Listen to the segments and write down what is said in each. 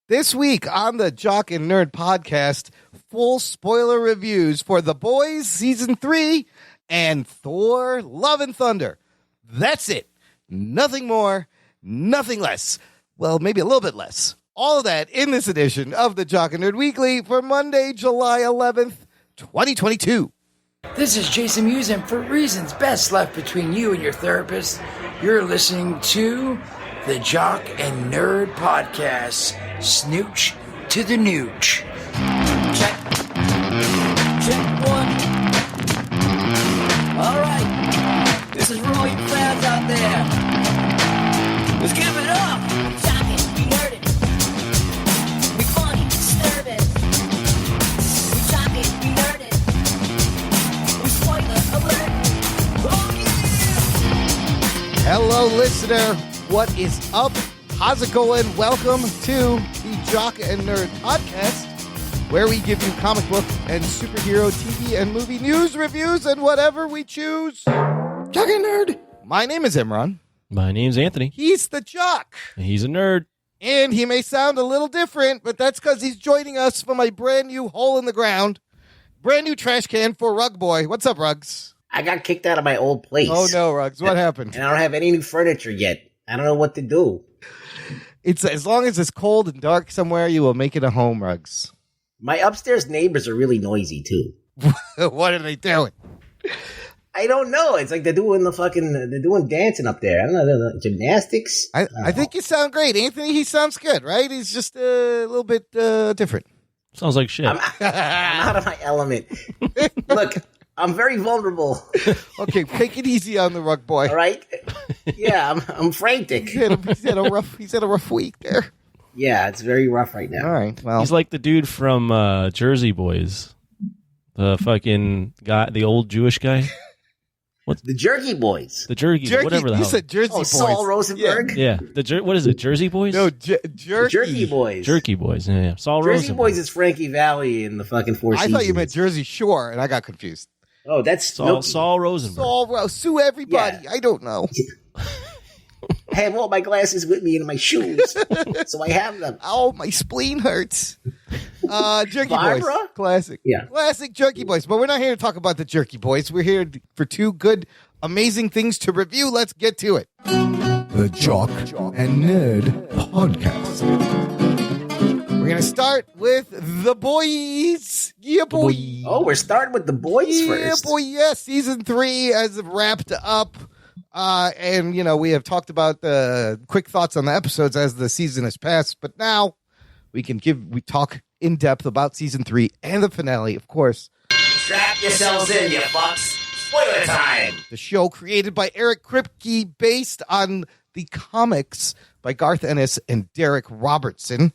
This week on the Jock and Nerd podcast, full spoiler reviews for The Boys Season 3 and Thor Love and Thunder. That's it. Nothing more, nothing less. Well, maybe a little bit less. All of that in this edition of the Jock and Nerd Weekly for Monday, July 11th, 2022. This is Jason Mewes, and for reasons best left between you and your therapist, you're listening to the Jock and Nerd podcast. Snooch to the nooch. Check. Check one. All right. This is for all you fans out there. Let's give it up. Jock it, we nerd it. We funny, disturb it. We jock it, we nerd it. We spoiler alert. Oh yeah! Hello, listener. What is up? How's it going? Welcome to the Jock and Nerd podcast, where we give you comic book and superhero TV and movie news reviews and whatever we choose. Jock and Nerd. My name is Imran. My name's Anthony. He's the Jock. He's a nerd. And he may sound a little different, but that's because he's joining us from a brand new hole in the ground. Brand new trash can for Rug Boy. What's up, Rugs? I got kicked out of my old place. Oh, no, Rugs. What happened? And I don't have any new furniture yet. I don't know what to do. It's as long as it's cold and dark somewhere, you will make it a home, Rugs. My upstairs neighbors are really noisy, too. What are they doing? I don't know. It's like they're doing dancing up there. I don't know, they're like gymnastics. I think you sound great. Anthony, he sounds good, right? He's just a little bit different. Sounds like shit. I'm out of my element. Look, I'm very vulnerable. Okay, take it easy on the Rug Boy. All right? Yeah, I'm frantic. He's had a rough week there. Yeah, it's very rough right now. All right, well. He's like the dude from Jersey Boys. The fucking guy, the old Jewish guy. The Jerky Boys. The Jerky, whatever the hell. You said Jersey Boys. Saul Rosenberg? Yeah. What is it, Jersey Boys? No, Jerky Boys. Jerky Boys, yeah. Saul Jersey Rosenberg. Boys is Frankie Valli in the fucking Four Seasons. I thought you meant Jersey Shore, and I got confused. Oh, that's Saul Rosenberg. Sue everybody. Yeah. I don't know. I have all my glasses with me and my shoes, so I have them. Oh, my spleen hurts. Jerky Barbara? Boys. Classic. Yeah. Classic Jerky Boys. But we're not here to talk about the Jerky Boys. We're here for two good, amazing things to review. Let's get to it. The Jock and Nerd podcast. We're going to start with The Boys. Yeah, boy. Oh, we're starting with The Boys first. Yeah, boy, yeah. Season 3 has wrapped up. And, you know, we have talked about the quick thoughts on the episodes as the season has passed. But now we talk in depth about Season 3 and the finale, of course. Strap yourselves in, you fucks. Spoiler time. The show created by Eric Kripke based on the comics by Garth Ennis and Derek Robertson.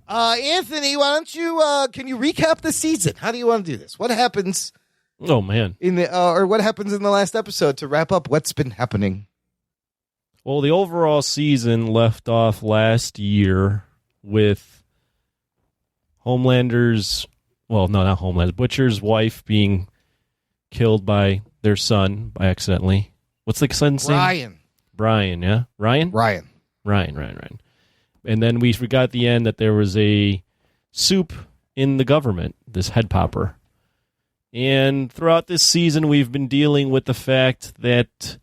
Anthony, why don't you, can you recap the season? How do you want to do this? What happens? Oh, man. What happens in the last episode to wrap up what's been happening? Well, the overall season left off last year with Homelander's, well, no, not Homelander, Butcher's wife being killed by their son by accidentally. What's the son's name? Brian, yeah? Ryan. And then we forgot at the end that there was a soup in the government, this head popper. And throughout this season, we've been dealing with the fact that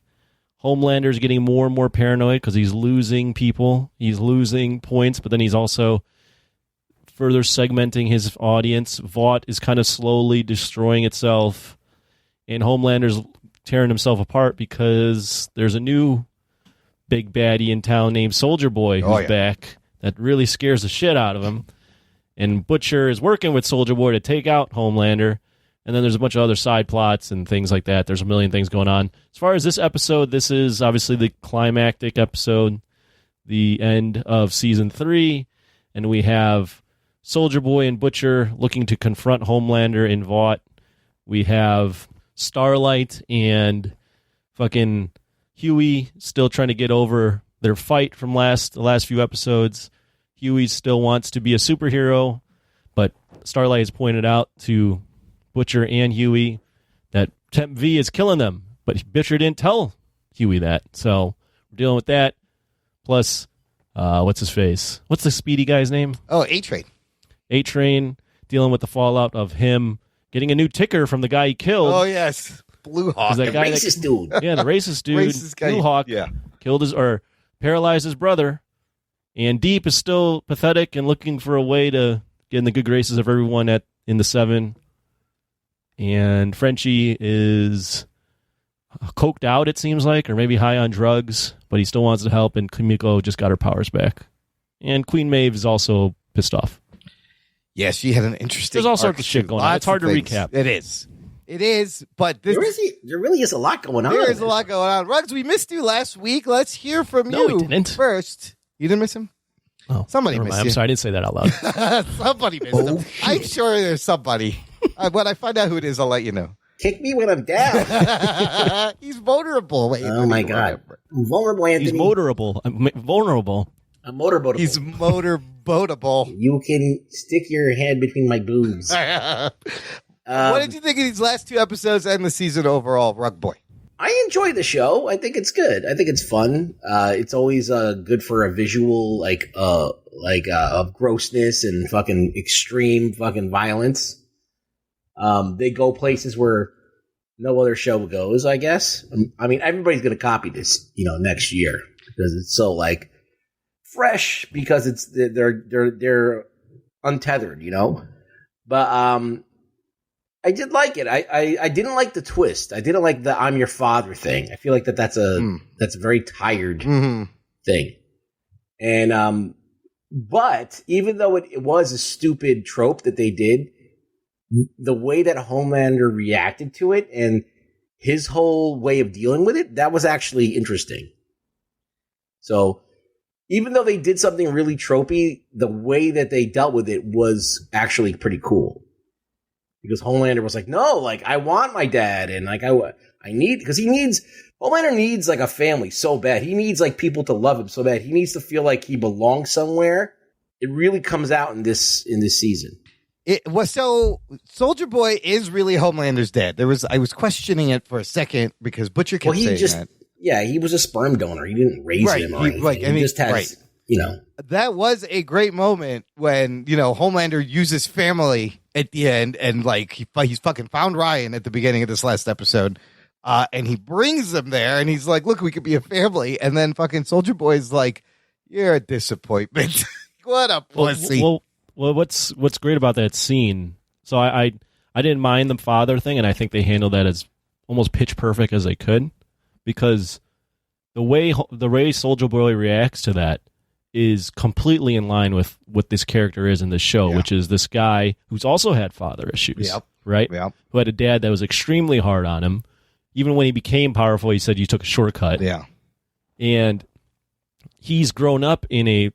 Homelander is getting more and more paranoid because he's losing people. He's losing points, but then he's also further segmenting his audience. Vought is kind of slowly destroying itself. And Homelander's tearing himself apart because there's a new big baddie in town named Soldier Boy who's back that really scares the shit out of him. And Butcher is working with Soldier Boy to take out Homelander. And then there's a bunch of other side plots and things like that. There's a million things going on. As far as this episode, this is obviously the climactic episode, the end of Season 3. And we have Soldier Boy and Butcher looking to confront Homelander in Vought. We have Starlight and fucking Huey still trying to get over their fight from the last few episodes. Huey still wants to be a superhero, but Starlight has pointed out to Butcher and Huey that Temp V is killing them, but Butcher didn't tell Huey that. So we're dealing with that. Plus, what's his face? What's the speedy guy's name? Oh, A-Train. A-Train, dealing with the fallout of him getting a new ticker from the guy he killed. Oh, yes. Blue Hawk. That guy Racist dude. Yeah, the racist dude, Racist guy. Blue Hawk, Yeah. paralyzed his brother. And Deep is still pathetic and looking for a way to get in the good graces of everyone in the 7. And Frenchie is coked out, it seems like, or maybe high on drugs, but he still wants to help, and Kimiko just got her powers back. And Queen Maeve is also pissed off. Yeah, she had an interesting. There's all sorts arc, of shit too. going on. Lots It's hard of to things. recap. It is, but this, There really is a lot going on. there is a lot going on. Ruggs, we missed you last week. Let's hear from No, you we didn't. first. You didn't miss him? Oh, Somebody never missed mind. you. I'm sorry, I didn't say that out loud. Somebody missed him. I'm sure there's somebody. When I find out who it is, I'll let you know. Kick me when I'm down. He's vulnerable. Wait, Oh my God. I'm vulnerable, Anthony. He's motorable. Vulnerable. I'm motorboatable. He's motorboatable. You can stick your hand between my boobs. What did you think of these last 2 episodes and the season overall, Rug Boy? I enjoy the show. I think it's good. I think it's fun. It's always good for a visual, of grossness and fucking extreme fucking violence. They go places where no other show goes, I guess. I mean, everybody's going to copy this, next year because it's so fresh because they're untethered, But I did like it. I didn't like the twist. I didn't like the "I'm your father" thing. I feel like that's a very tired thing. And but even though it was a stupid trope that they did, the way that Homelander reacted to it and his whole way of dealing with it, that was actually interesting. So even though they did something really tropey, the way that they dealt with it was actually pretty cool. Because Homelander was like, no, I want my dad, and I need, because Homelander needs a family so bad. He needs people to love him so bad. He needs to feel like he belongs somewhere. It really comes out in this season. It was so Soldier Boy is really Homelander's dad. I was questioning it for a second because Butcher kept saying that. Yeah, he was a sperm donor. He didn't raise him or anything. He just has, That was a great moment when, Homelander uses family at the end and he's fucking found Ryan at the beginning of this last episode. And he brings them there and he's like, look, we could be a family. And then fucking Soldier Boy's like, you're a disappointment. What a pussy. Well, what's great about that scene? So I didn't mind the father thing, and I think they handled that as almost pitch perfect as they could, because the way Soldier Boy reacts to that is completely in line with what this character is in this show, which is this guy who's also had father issues, right? Yeah. Who had a dad that was extremely hard on him. Even when he became powerful, he said you took a shortcut. Yeah. And he's grown up in a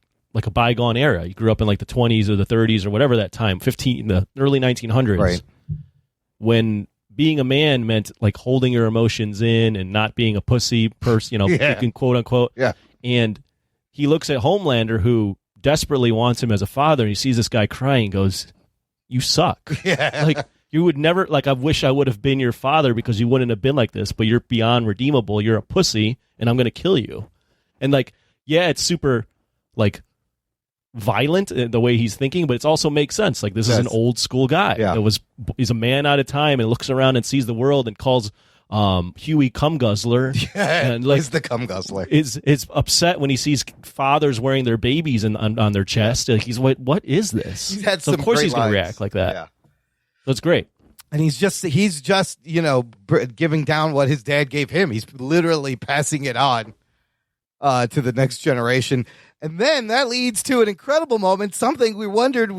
bygone era. He grew up in the 20s or the 30s or whatever that time, the early 1900s. Right. When being a man meant holding your emotions in and not being a pussy person, quote unquote. Yeah. And he looks at Homelander, who desperately wants him as a father, and he sees this guy crying and goes, you suck. Yeah. You would never, I wish I would have been your father because you wouldn't have been like this, but you're beyond redeemable. You're a pussy, and I'm going to kill you. And it's super violent the way he's thinking, but it also makes sense. This is an old school guy. Yeah. He's a man out of time and looks around and sees the world and calls Huey cum guzzler. Yeah, and he's the cum guzzler. Is upset when he sees fathers wearing their babies on their chest. He's what is this? He's had so some of course great he's going lines. to react like that. Yeah. So it's great. And he's just giving down what his dad gave him. He's literally passing it on to the next generation. And then that leads to an incredible moment. Something we wondered,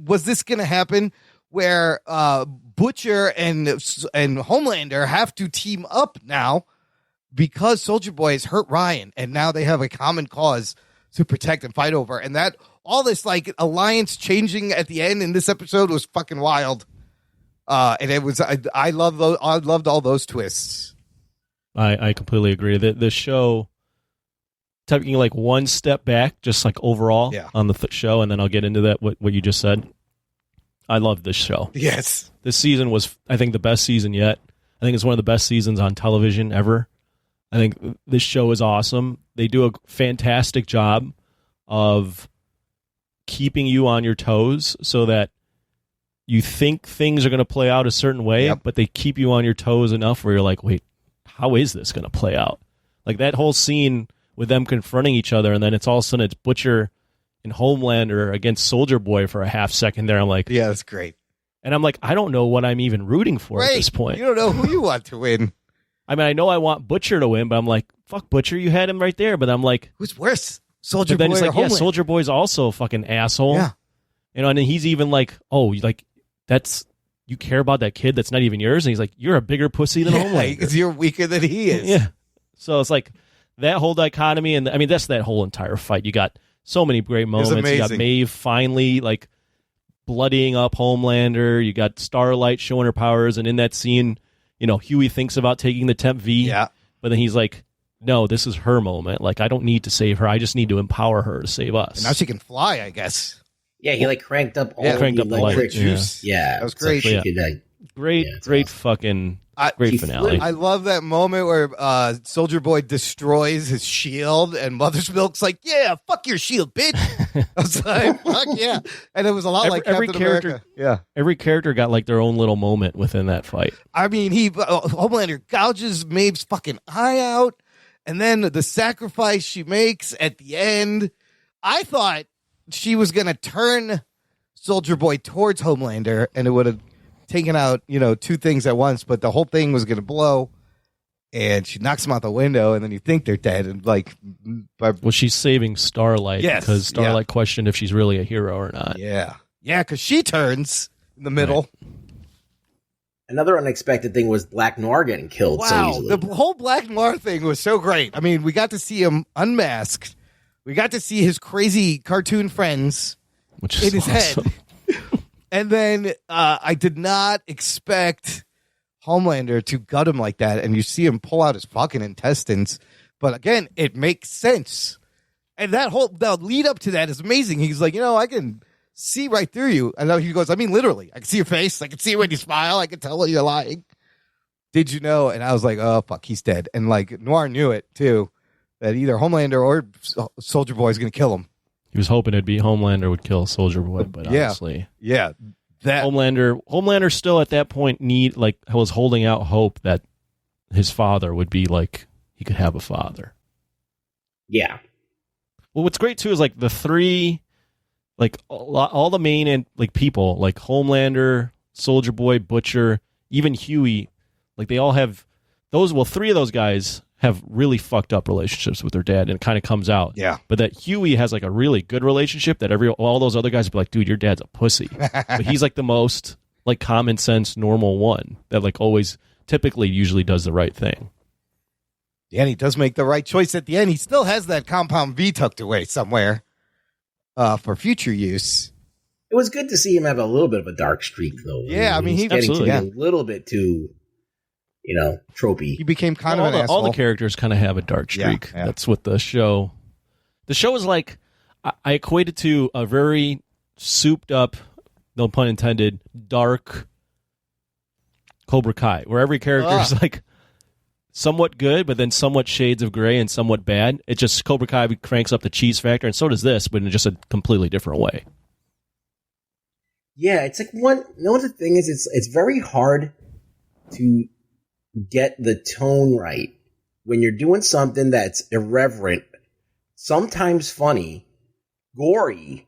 was this going to happen where Butcher and Homelander have to team up now because Soldier Boy has hurt Ryan, and now they have a common cause to protect and fight over. And that all this alliance changing at the end in this episode was fucking wild. And it was I loved all those twists. I completely agree. The show taking one step back, just overall on the show, and then I'll get into that what you just said. I love this show. Yes, this season was, I think, the best season yet. I think it's one of the best seasons on television ever. I think this show is awesome. They do a fantastic job of keeping you on your toes so that you think things are going to play out a certain way, but they keep you on your toes enough where you're like, wait, how is this going to play out? Like that whole scene with them confronting each other, and then it's all of a sudden it's Butcher and Homelander against Soldier Boy for a half second there. I'm like, yeah, that's great. And I'm like, I don't know what I'm even rooting for at this point. You don't know who you want to win. I mean, I know I want Butcher to win, but I'm like, fuck Butcher, you had him right there. But I'm like, who's worse, Soldier Boy then it's or like, yeah, Homelander? Soldier Boy's also a fucking asshole. Yeah. You know, and then he's even like, oh, like that's you care about that kid that's not even yours, and he's like, you're a bigger pussy than Homelander because you're weaker than he is. Yeah. So it's like that whole dichotomy, and I mean that's that whole entire fight. You got so many great moments. You got Maeve finally like bloodying up Homelander. You got Starlight showing her powers, and in that scene, you know, Huey thinks about taking the Temp V. Yeah. But then he's like, no, this is her moment. Like, I don't need to save her. I just need to empower her to save us. And now she can fly, I guess. Yeah, he like cranked up all cranked the up the light. electric juice. Yeah, That was great. So she Yeah. could, Great, Yeah, it's great awesome. fucking He great finale. I love that moment where Soldier Boy destroys his shield, and Mother's Milk's like, "Yeah, fuck your shield, bitch." I was like, "Fuck yeah!" And it was a lot like every Captain character- America. Yeah, Every character got like their own little moment within that fight. I mean, Homelander gouges Maeve's fucking eye out, and then the sacrifice she makes at the end. I thought she was gonna turn Soldier Boy towards Homelander, and it would have taken out, two things at once, but the whole thing was going to blow, and she knocks him out the window, and then you think they're dead, and Well, she's saving Starlight because Starlight questioned if she's really a hero or not. yeah, because she turns in the middle. Another unexpected thing was Black Noir getting killed so Wow, easily. the whole Black Noir thing was so great. I mean, we got to see him unmasked. We got to see his crazy cartoon friends Which is in his awesome. head. And then I did not expect Homelander to gut him like that. And you see him pull out his fucking intestines. But again, it makes sense. And the lead up to that is amazing. He's like, I can see right through you. And he goes, I mean, literally, I can see your face. I can see when you smile. I can tell when you're lying. Did you know? And I was like, oh, fuck, he's dead. And like Noir knew it too, that either Homelander or Soldier Boy is going to kill him. He was hoping it'd be Homelander would kill Soldier Boy, but honestly, that Homelander still at that point was holding out hope that his father would be like he could have a father. Yeah. Well, what's great too is like the three, like all the main and like people like Homelander, Soldier Boy, Butcher, even Huey, like they all have those. Well, three of those guys have really fucked up relationships with their dad, and it kind of comes out. Yeah. But that Huey has like a really good relationship that all those other guys would be like, dude, your dad's a pussy. But he's like the most like common sense, normal one that like always typically usually does the right thing. Yeah, and he does make the right choice at the end. He still has that compound V tucked away somewhere for future use. It was good to see him have a little bit of a dark streak, though. Yeah, I mean, he's getting to be absolutely, a little bit too, tropey. He became kind of an asshole. All the characters kind of have a dark streak. Yeah. That's what the show is like. I equate it to a very souped up, no pun intended, dark Cobra Kai, where every character is like somewhat good, but then somewhat shades of gray and somewhat bad. It just Cobra Kai cranks up the cheese factor, and so does this, but in just a completely different way. Yeah, it's like the thing is, it's very hard to get the tone right when you're doing something that's irreverent, sometimes funny, gory.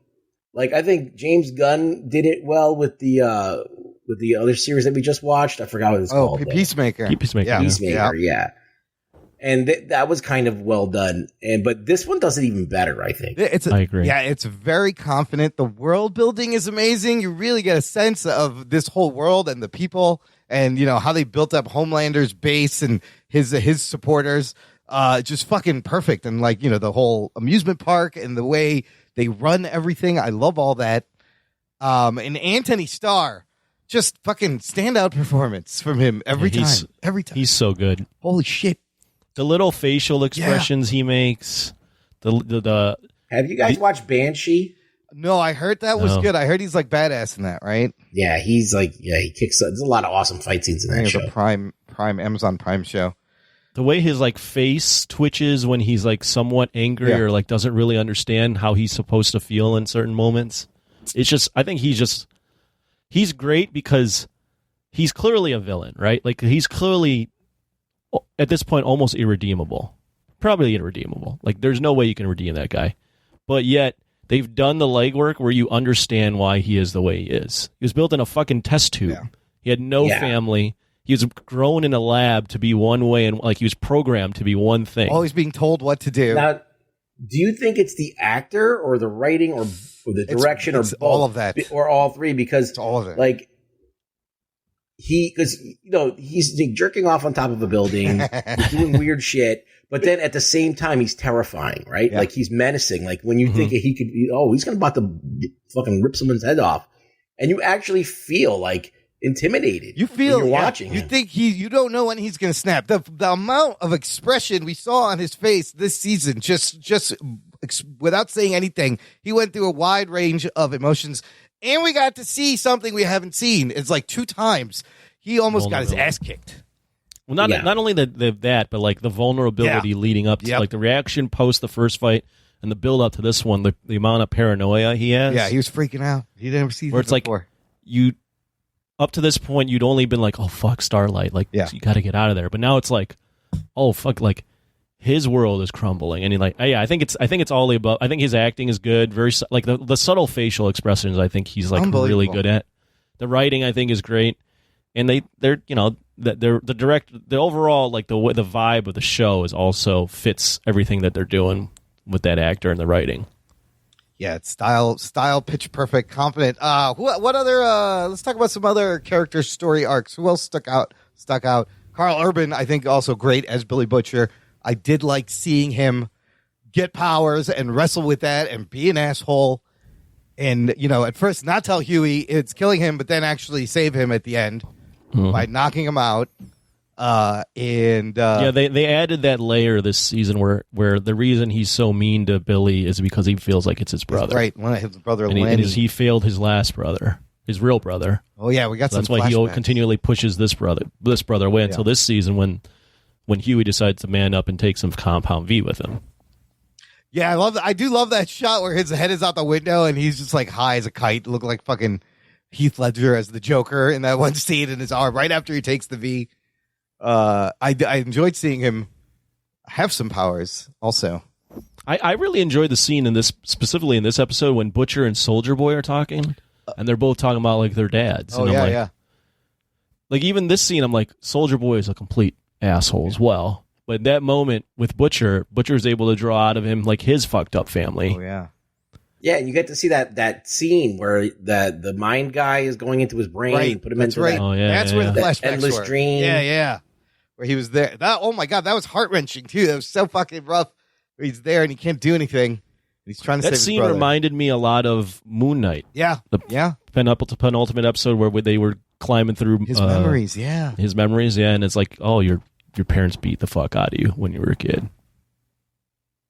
Like I think James Gunn did it well with the other series that we just watched. I forgot what it's called. Peacemaker. Peacemaker. Yeah. Peacemaker, yeah. And that was kind of well done. But this one does it even better, I think. I agree. Yeah, it's very confident. The world building is amazing. You really get a sense of this whole world and the people, and how they built up Homelander's base and his supporters. Just fucking perfect. And the whole amusement park and the way they run everything. I love all that. And Anthony Starr, just fucking standout performance from him every time. Every time. He's so good. Holy shit. The little facial expressions he makes. The Have you guys watched Banshee? No, I heard that was No. good. I heard he's like badass in that, right? Yeah, he kicks. There's a lot of awesome fight scenes in I that think show. it's a Prime Amazon Prime show. the way his like face twitches when he's like somewhat angry or like doesn't really understand how he's supposed to feel in certain moments. It's just, I think he's great because he's clearly a villain, right? Like he's clearly at this point almost irredeemable, probably irredeemable. Like there's no way you can redeem that guy, but yet they've done the legwork where you understand why he is the way he is. He was built in a fucking test tube. Yeah. He had no family. He was grown in a lab to be one way, and like he was programmed to be one thing. Always being told what to do. Now, do you think it's the actor or the writing or the direction it's or both, all of that, or all three? Because it's all of it. Like because he's jerking off on top of a building, he's doing weird shit, but then at the same time he's terrifying, right? Yeah. Like he's menacing. Like when you think he could, he's gonna about to fucking rip someone's head off, and you actually feel like intimidated. You feel when you're watching. You him. think you don't know when he's going to snap. The amount of expression we saw on his face this season, just without saying anything, he went through a wide range of emotions, and we got to see something we haven't seen. It's like 2 times he almost got his ass kicked. Well, not only that, but like the vulnerability leading up to like the reaction post the first fight and the build up to this one, the amount of paranoia he has. Yeah, he was freaking out. He didn't ever see where that it's before. Like you. Up to this point, you'd only been like, "Oh fuck, Starlight!" Like, you got to get out of there. But now it's like, "Oh fuck!" Like, his world is crumbling, and he like, I think it's all the above. I think his acting is good. Very like the subtle facial expressions. I think he's like really good at. The writing, I think, is great, and they're the overall like the vibe of the show is also fits everything that they're doing with that actor and the writing. Yeah, it's style, pitch perfect, confident. What other? Let's talk about some other character story arcs. Who else stuck out? Carl Urban, I think, also great as Billy Butcher. I did like seeing him get powers and wrestle with that and be an asshole. And at first not tell Huey it's killing him, but then actually save him at the end by knocking him out. They added that layer this season where the reason he's so mean to Billy is because he feels like it's his brother. Right, one of his brother, and he failed his last brother, his real brother. Oh yeah, we got some. That's why he continually pushes this brother away until this season when Huey decides to man up and take some Compound V with him. Yeah, I love that. I do love that shot where his head is out the window and he's just like high as a kite, look like fucking Heath Ledger as the Joker in that one scene in his arm right after he takes the V. I enjoyed seeing him have some powers also. I really enjoyed the scene specifically in this episode when Butcher and Soldier Boy are talking and they're both talking about like their dads. Oh, and I'm yeah. Like even this scene, I'm like, Soldier Boy is a complete asshole as well. But that moment with Butcher's able to draw out of him like his fucked up family. Oh yeah. Yeah, you get to see that scene where the mind guy is going into his brain and put him into that. Oh, yeah, that's where the flashbacks endless were. dream. Yeah. Where he was there. Oh my god, that was heart wrenching too. That was so fucking rough. Where he's there and he can't do anything. He's trying to save That his scene brother. reminded me a lot of Moon Knight. Yeah. The penultimate episode where they were climbing through His memories. Yeah. His memories, yeah, and it's like, oh, your parents beat the fuck out of you when you were a kid.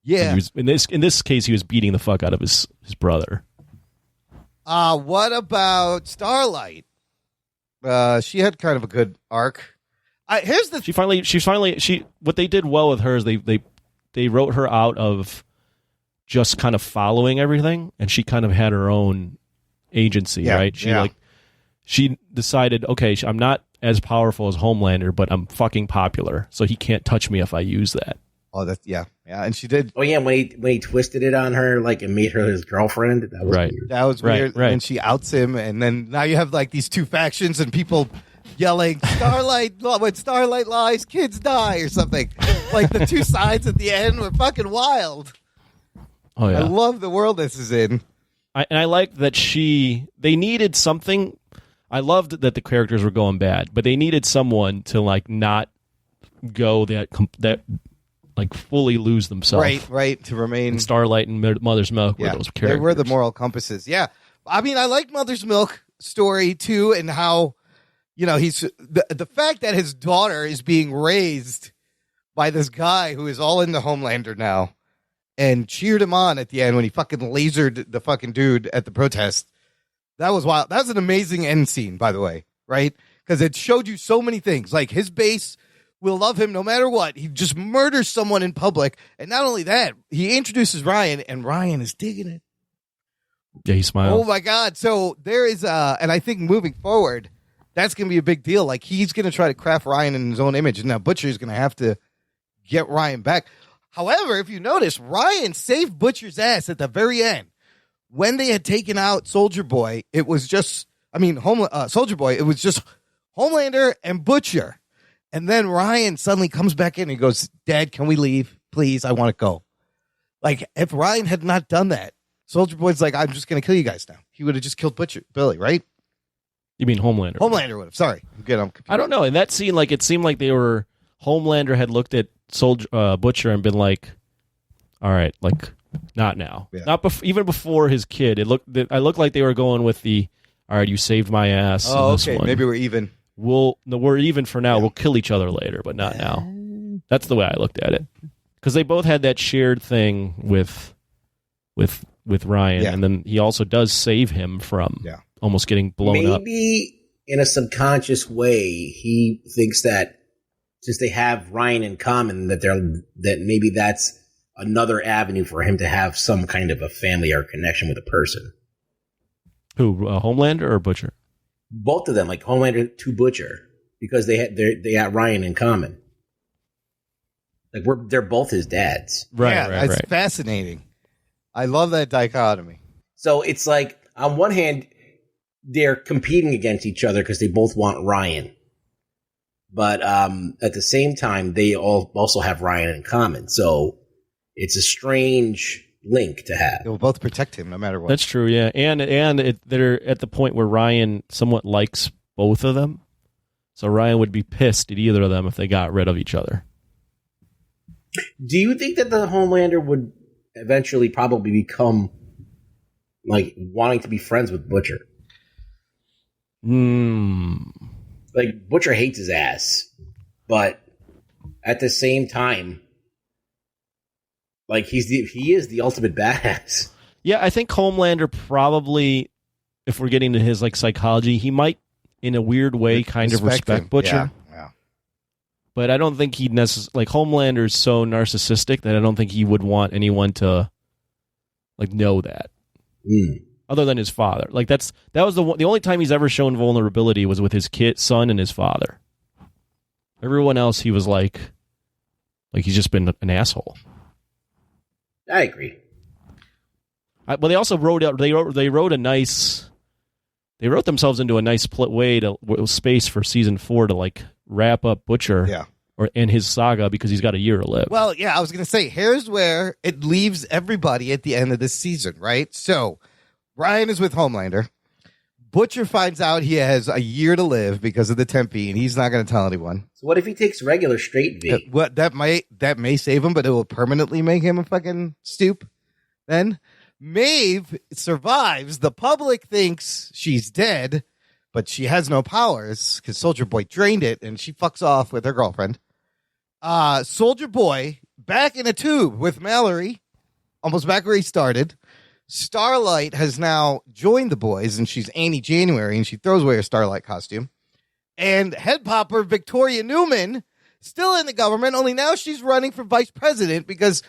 Yeah. He was, in this case, he was beating the fuck out of his brother. What about Starlight? She had kind of a good arc. What they did well with her is they wrote her out of just kind of following everything, and she kind of had her own agency, right? She decided, okay, I'm not as powerful as Homelander, but I'm fucking popular, so he can't touch me if I use that. Oh, that's yeah, and she did. Oh yeah, when he twisted it on her, like, and made her his girlfriend. That was right. weird. That was weird. Right. And she outs him, and then now you have like these two factions and people yelling, "Starlight! When Starlight lies, kids die," or something. Like the two sides at the end were fucking wild. Oh yeah, I love the world this is in. I like that they needed something. I loved that the characters were going bad, but they needed someone to like not go that like fully lose themselves. Right. To remain and Starlight and Mother's Milk were those characters. They were the moral compasses. Yeah. I mean, I like Mother's Milk story too, and how, he's the fact that his daughter is being raised by this guy who is all into Homelander now and cheered him on at the end when he fucking lasered the fucking dude at the protest. That was wild. That was an amazing end scene, by the way, right? Because it showed you so many things. Like his base will love him no matter what. He just murders someone in public. And not only that, he introduces Ryan, and Ryan is digging it. Yeah, he smiles. Oh, my God. So there is, and I think moving forward, that's going to be a big deal. Like, he's going to try to craft Ryan in his own image. And now Butcher's going to have to get Ryan back. However, if you notice, Ryan saved Butcher's ass at the very end. When they had taken out Soldier Boy, it was just, Soldier Boy, it was just Homelander and Butcher. And then Ryan suddenly comes back in and he goes, Dad, can we leave? Please, I want to go. Like, if Ryan had not done that, Soldier Boy's like, I'm just going to kill you guys now. He would have just killed Billy, right? You mean Homelander? Homelander would have. Sorry. I'm confused. I don't know. In that scene, like, it seemed like Homelander had looked at Butcher and been like, all right, like, not now. Yeah. Not even before his kid. I looked like they were going with the, all right, you saved my ass. Oh, in this okay. one. Maybe we're even. We're even for now. Yeah. We'll kill each other later, but not now. That's the way I looked at it. Because they both had that shared thing with Ryan, Yeah. and then he also does save him from almost getting blown up. Maybe in a subconscious way, he thinks that since they have Ryan in common, that maybe that's another avenue for him to have some kind of a family or connection with a person. Who, Homelander or Butcher? Both of them, like Homelander to Butcher, because they got Ryan in common. Like they're both his dads. Right. It's fascinating. I love that dichotomy. So it's like, on one hand, they're competing against each other because they both want Ryan. But at the same time, they also have Ryan in common. So it's a strange link to have. They will both protect him no matter what. That's true, yeah. And they're at the point where Ryan somewhat likes both of them. So Ryan would be pissed at either of them if they got rid of each other. Do you think that the Homelander would eventually probably become like wanting to be friends with Butcher? Like, Butcher hates his ass, but at the same time, like, he is the ultimate badass. Yeah, I think Homelander probably, if we're getting to his like psychology, he might, in a weird way, kind of respect him. Butcher. Yeah. But I don't think he'd necessarily, like, Homelander's so narcissistic that I don't think he would want anyone to, like, know that. Other than his father. Like, that was the only time he's ever shown vulnerability was with his son and his father. Everyone else, he was like he's just been an asshole. I agree. But they also wrote themselves into a nice space for season 4 to, like, wrap up Butcher and his saga because he's got a year to live. Well, yeah, I was going to say, here's where it leaves everybody at the end of this season, right? So Ryan is with Homelander. Butcher finds out he has a year to live because of the Tempe, and he's not going to tell anyone. So what if he takes regular straight V? That may save him, but it will permanently make him a fucking stoop. Then Maeve survives. The public thinks she's dead, but she has no powers because Soldier Boy drained it, and she fucks off with her girlfriend. Soldier Boy back in a tube with Mallory, almost back where he started. Starlight has now joined the boys, and she's Annie January, and she throws away her Starlight costume. And head popper Victoria Newman, still in the government, only now she's running for vice president because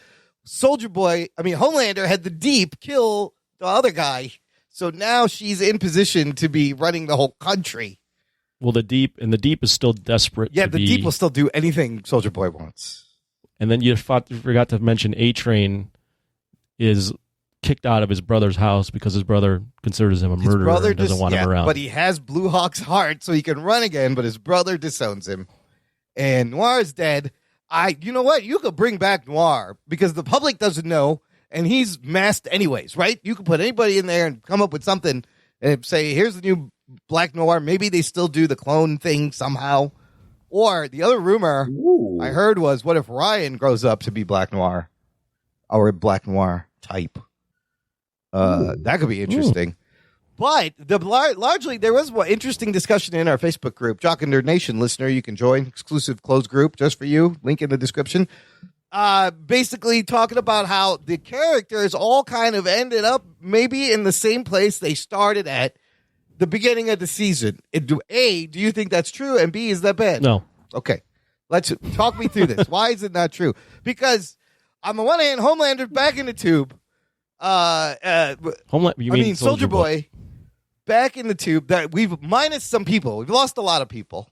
Homelander had the Deep kill the other guy. So now she's in position to be running the whole country. Well, the Deep is still desperate. Yeah, the Deep will still do anything Soldier Boy wants. And then you forgot to mention A-Train is kicked out of his brother's house because his brother considers him a murderer and doesn't want him around. But he has Blue Hawk's heart, so he can run again, but his brother disowns him. And Noir is dead. You know what? You could bring back Noir because the public doesn't know, and he's masked anyways, right? You could put anybody in there and come up with something and say, here's the new Black Noir. Maybe they still do the clone thing somehow. Or the other rumor I heard was, what if Ryan grows up to be Black Noir? Or a Black Noir type? That could be interesting. But largely, there was one interesting discussion in our Facebook group, Jock and Nerd Nation. Listener, you can join. Exclusive closed group just for you. Link in the description. Basically talking about how the characters all kind of ended up maybe in the same place they started at the beginning of the season. A, do you think that's true? And B, is that bad? No. Okay. Let's talk me through this. Why is it not true? Because on the one hand, Homelander's back in the tube. Soldier Boy back in the tube. That we've minus some people. We've lost a lot of people.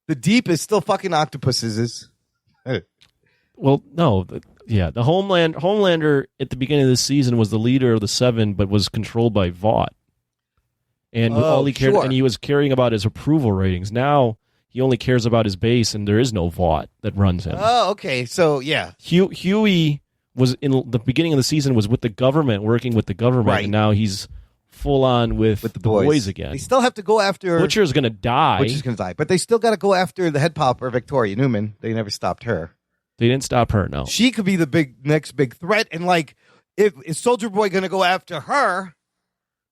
The Deep is still fucking octopuses. Well, no. The Homelander at the beginning of the season was the leader of the Seven, but was controlled by Vought. And all he cared, and he was caring about his approval ratings. Now he only cares about his base, and there is no Vought that runs him. Oh, okay. So, yeah. Huey was in the beginning of the season was with the government, working with the government, right. And now he's full on with the boys again. They still have to go after... Butcher's going to die. Butcher's going to die. But they still got to go after the head popper, Victoria Newman. They never stopped her. They didn't stop her, no. She could be the next big threat. And, like, is Soldier Boy going to go after her?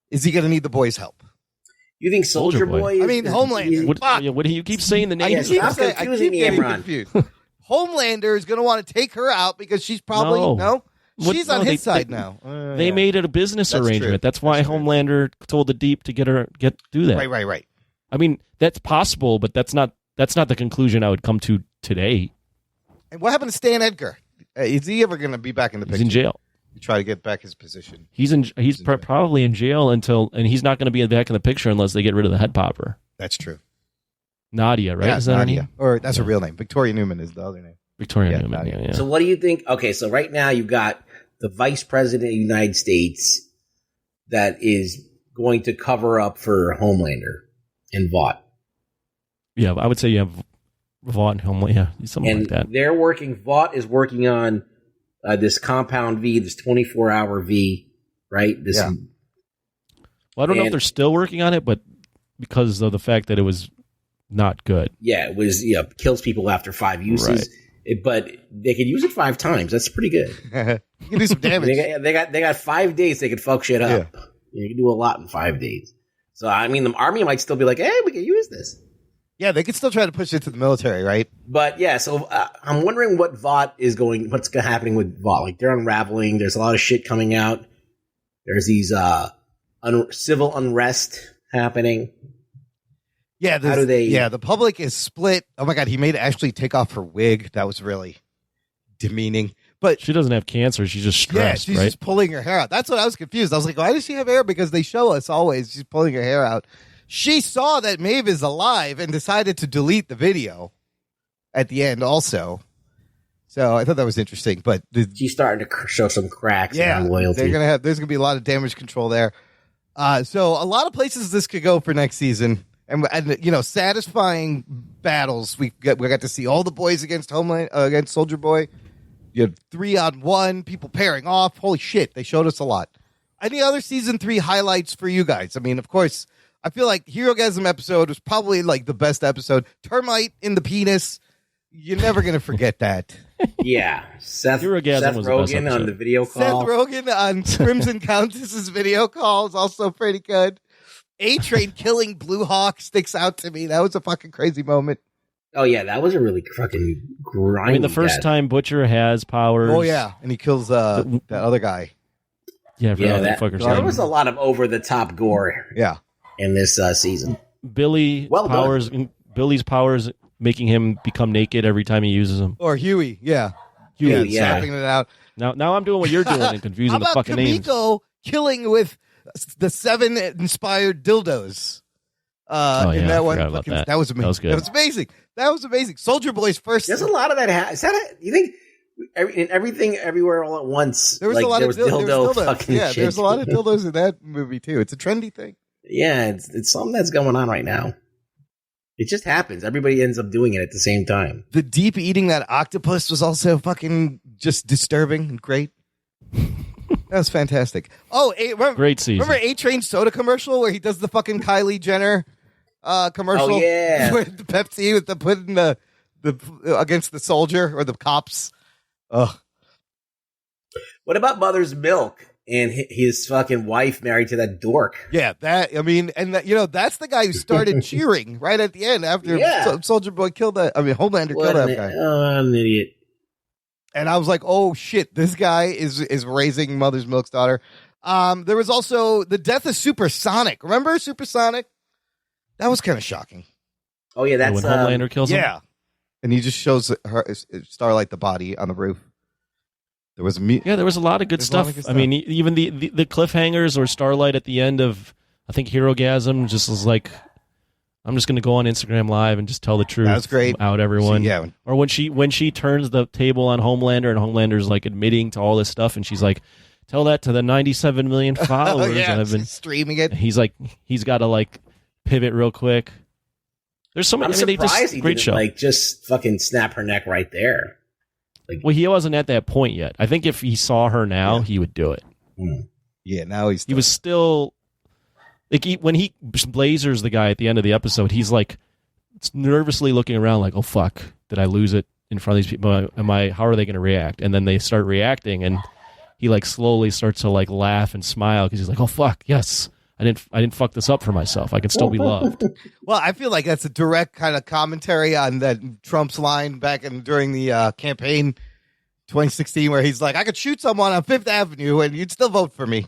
Is he going to need the boys' help? You think Soldier Boy? I mean, Homelander. What do you keep saying the name? I keep getting confused. Homelander is going to want to take her out because she's probably she's on his side now. They made it a business arrangement. That's why Homelander told the Deep to do that. Right. I mean, that's possible, but that's not the conclusion I would come to today. And what happened to Stan Edgar? Is he ever going to be back in the picture? He's in jail. Try to get back his position. He's probably in jail and he's not going to be back in the picture unless they get rid of the head popper. That's true. Nadia, right? Yeah, is that Nadia. her name? Or that's her real name. Victoria Newman is the other name. Victoria Newman. Yeah. So what do you think? Okay, so right now you got the Vice President of the United States that is going to cover up for Homelander and Vought. Yeah, I would say you have Vought and Homelander. Yeah, something like that. Vought is working on this Compound V, this 24-hour V, right? Well, I don't know if they're still working on it, but because of the fact that it was not good. Yeah, it was kills people after 5 uses. Right. But they could use it 5 times. That's pretty good. You can do some damage. they got 5 days they could fuck shit up. Yeah. You can do a lot in 5 days. So I mean, the army might still be like, "Hey, we can use this." Yeah, they could still try to push it to the military, right? But yeah, so I'm wondering what's happening with Vought. Like they're unraveling. There's a lot of shit coming out. There's these civil unrest happening. Yeah, the public is split. Oh my God, he made Ashley take off her wig. That was really demeaning. But she doesn't have cancer. She's just stressed, she's just pulling her hair out. That's what I was confused. I was like, why does she have hair? Because they show us always she's pulling her hair out. She saw that Maeve is alive and decided to delete the video at the end also. So I thought that was interesting. But she's starting to show some cracks in loyalty. There's going to be a lot of damage control there. So a lot of places this could go for next season. And satisfying battles. We got to see all the boys against against Soldier Boy. You had 3-on-1, people pairing off. Holy shit, they showed us a lot. Any other season 3 highlights for you guys? I mean, of course, I feel like Herogasm episode was probably like the best episode. Termite in the penis. You're never going to forget that. Yeah. Seth Rogen on the video call. Seth Rogen on Crimson Countess's video call is also pretty good. A-Train killing Blue Hawk sticks out to me. That was a fucking crazy moment. Oh, yeah, that was a really fucking grind. I mean, the first time Butcher has powers. Oh, yeah, and he kills that other guy. Yeah, there was a lot of over-the-top gore in this season. Billy's powers making him become naked every time he uses them. Or Huey, snapping it out. Now I'm doing what you're doing and confusing the fucking names. How about Kamiko killing with the 7 inspired dildos? In that one, that was amazing. That was good. That was amazing. Soldier Boy's first. There's a lot of that. You think in everything, everywhere, all at once? There was a lot of dildo fucking shit. There's a lot of dildos in that movie too. It's a trendy thing. Yeah, it's something that's going on right now. It just happens. Everybody ends up doing it at the same time. The Deep eating that octopus was also fucking just disturbing and great. That was fantastic. Oh, great season. Remember A-Train's soda commercial where he does the fucking Kylie Jenner commercial? Oh, yeah. With the Pepsi with the putting the against the soldier or the cops. Ugh. What about Mother's Milk and his fucking wife married to that dork? Yeah, that's the guy who started cheering right at the end after Soldier Boy killed that. I mean, Homelander killed that guy. Oh, I'm an idiot. And I was like, oh, shit, this guy is raising Mother's Milk's daughter. There was also the death of Supersonic. Remember Supersonic? That was kind of shocking. Oh, yeah, that's... when Homelander kills him? Yeah. and he just shows her Starlight the body on the roof. There was there was a lot of good stuff. I mean, even the cliffhangers or Starlight at the end of, I think, Herogasm just was like, I'm just going to go on Instagram Live and just tell the truth. That's great. Out everyone. Yeah. Or when she turns the table on Homelander and Homelander's like admitting to all this stuff and she's like, tell that to the 97 million followers that have been streaming it. He's like, he's got to like pivot real quick. There's so many. I'm surprised he great didn't show. like just fucking snap her neck right there. Well, he wasn't at that point yet. I think if he saw her now, he would do it. Yeah, now he was still like when he blazers the guy at the end of the episode, he's like nervously looking around, like, "Oh fuck, did I lose it in front of these people? How are they going to react?" And then they start reacting, and he like slowly starts to like laugh and smile because he's like, "Oh fuck, yes, I didn't fuck this up for myself. I can still be loved." Well, I feel like that's a direct kind of commentary on that Trump's line back during the campaign 2016, where he's like, "I could shoot someone on Fifth Avenue and you'd still vote for me."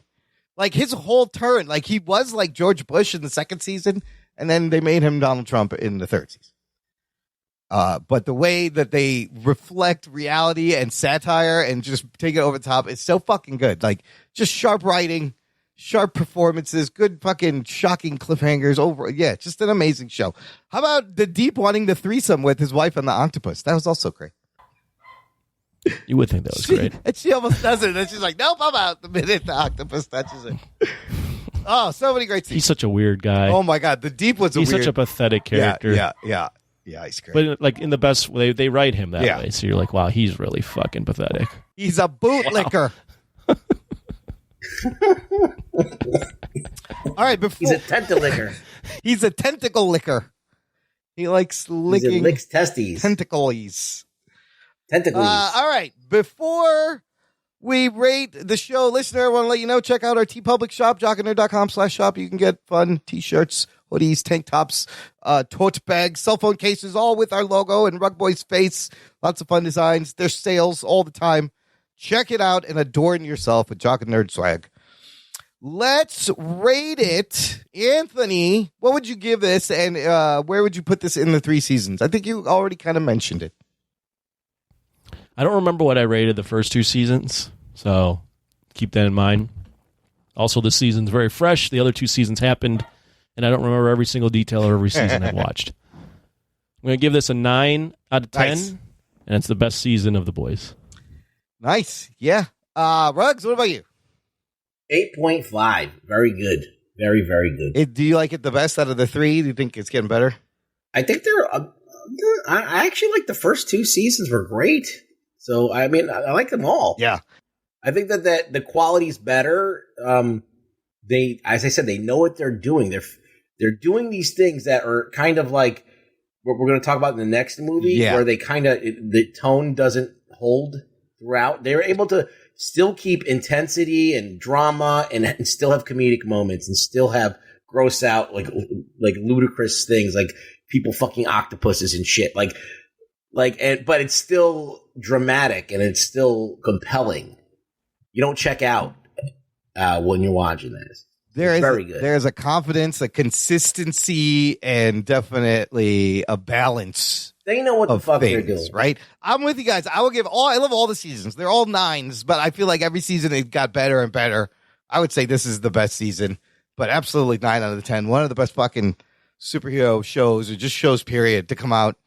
Like his whole turn, like he was like George Bush in the second season, and then they made him Donald Trump in the third season. But the way that they reflect reality and satire and just take it over the top is so fucking good. Like just sharp writing, sharp performances, good fucking shocking cliffhangers over. Yeah, just an amazing show. How about the Deep wanting the threesome with his wife and the octopus? That was also great. You would think that was great. And she almost does it. And she's like, nope, I'm out the minute the octopus touches it. Oh, so many great scenes. He's such a weird guy. Oh, my God. The Deep was He's such a pathetic character. Yeah, he's great. But like in the best way, they write him that way. So you're like, wow, he's really fucking pathetic. He's a bootlicker. All right, he's a tentalicker. He's a tentacle licker. He likes licking. He licks testes. Tentacles. Tentacles. All right. Before we rate the show, listener, I want to let you know, check out our TeePublic shop, jockandnerd.com/shop. You can get fun t-shirts, hoodies, tank tops, tote bags, cell phone cases, all with our logo and Rug Boy's face. Lots of fun designs. There's sales all the time. Check it out and adorn yourself with Jock and Nerd swag. Let's rate it. Anthony, what would you give this, and where would you put this in the 3 seasons? I think you already kind of mentioned it. I don't remember what I rated the first 2 seasons, so keep that in mind. Also, this season's very fresh. The other 2 seasons happened, and I don't remember every single detail of every season I've watched. I'm going to give this a 9 out of 10, and it's the best season of The Boys. Nice. Yeah. Ruggs, what about you? 8.5. Very good. Very, very good. Do you like it the best out of the 3? Do you think it's getting better? I think I actually like the first 2 seasons were great. So, I mean, I like them all. Yeah. I think that the quality's better. They, as I said, they know what they're doing. They're doing these things that are kind of like what we're going to talk about in the next movie, where they kind of, the tone doesn't hold throughout. They're able to still keep intensity and drama and still have comedic moments and still have gross out, like ludicrous things, like people fucking octopuses and shit. But it's still dramatic and it's still compelling. You don't check out when you're watching this. It's very good. There's a confidence, a consistency, and definitely a balance. They know what the fuck they're doing, right? I'm with you guys. I love all the seasons. They're all 9s, but I feel like every season it got better and better. I would say this is the best season, but absolutely 9 out of 10. One of the best fucking superhero shows, or just shows, period, to come out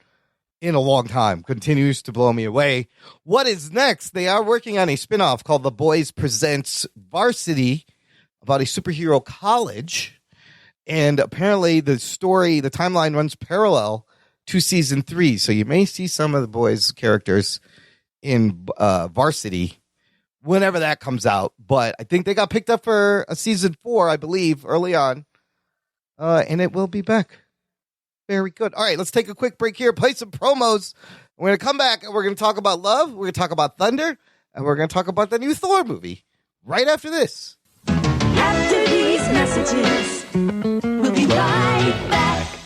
in a long time. Continues to blow me away. What is next? They are working on a spinoff called The Boys Presents Varsity about a superhero college. And apparently the timeline runs parallel to season 3. So you may see some of the boys' characters in Varsity whenever that comes out. But I think they got picked up for a season 4, I believe, early on. And it will be back. Very good. All right, let's take a quick break here, play some promos. We're going to come back and we're going to talk about love. We're going to talk about Thunder. And we're going to talk about the new Thor movie right after this. After these messages, we'll be right back.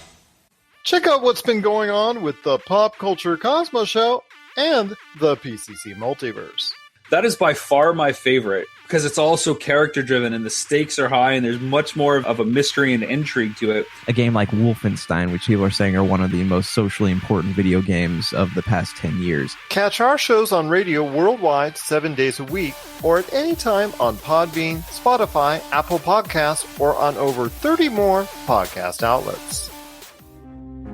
Check out what's been going on with the Pop Culture Cosmos Show and the PCC Multiverse. That is by far my favorite because it's also character driven and the stakes are high and there's much more of a mystery and intrigue to it. A game like Wolfenstein, which people are saying are one of the most socially important video games of the past 10 years. Catch our shows on radio worldwide 7 days a week or at any time on Podbean, Spotify, Apple Podcasts, or on over 30 more podcast outlets.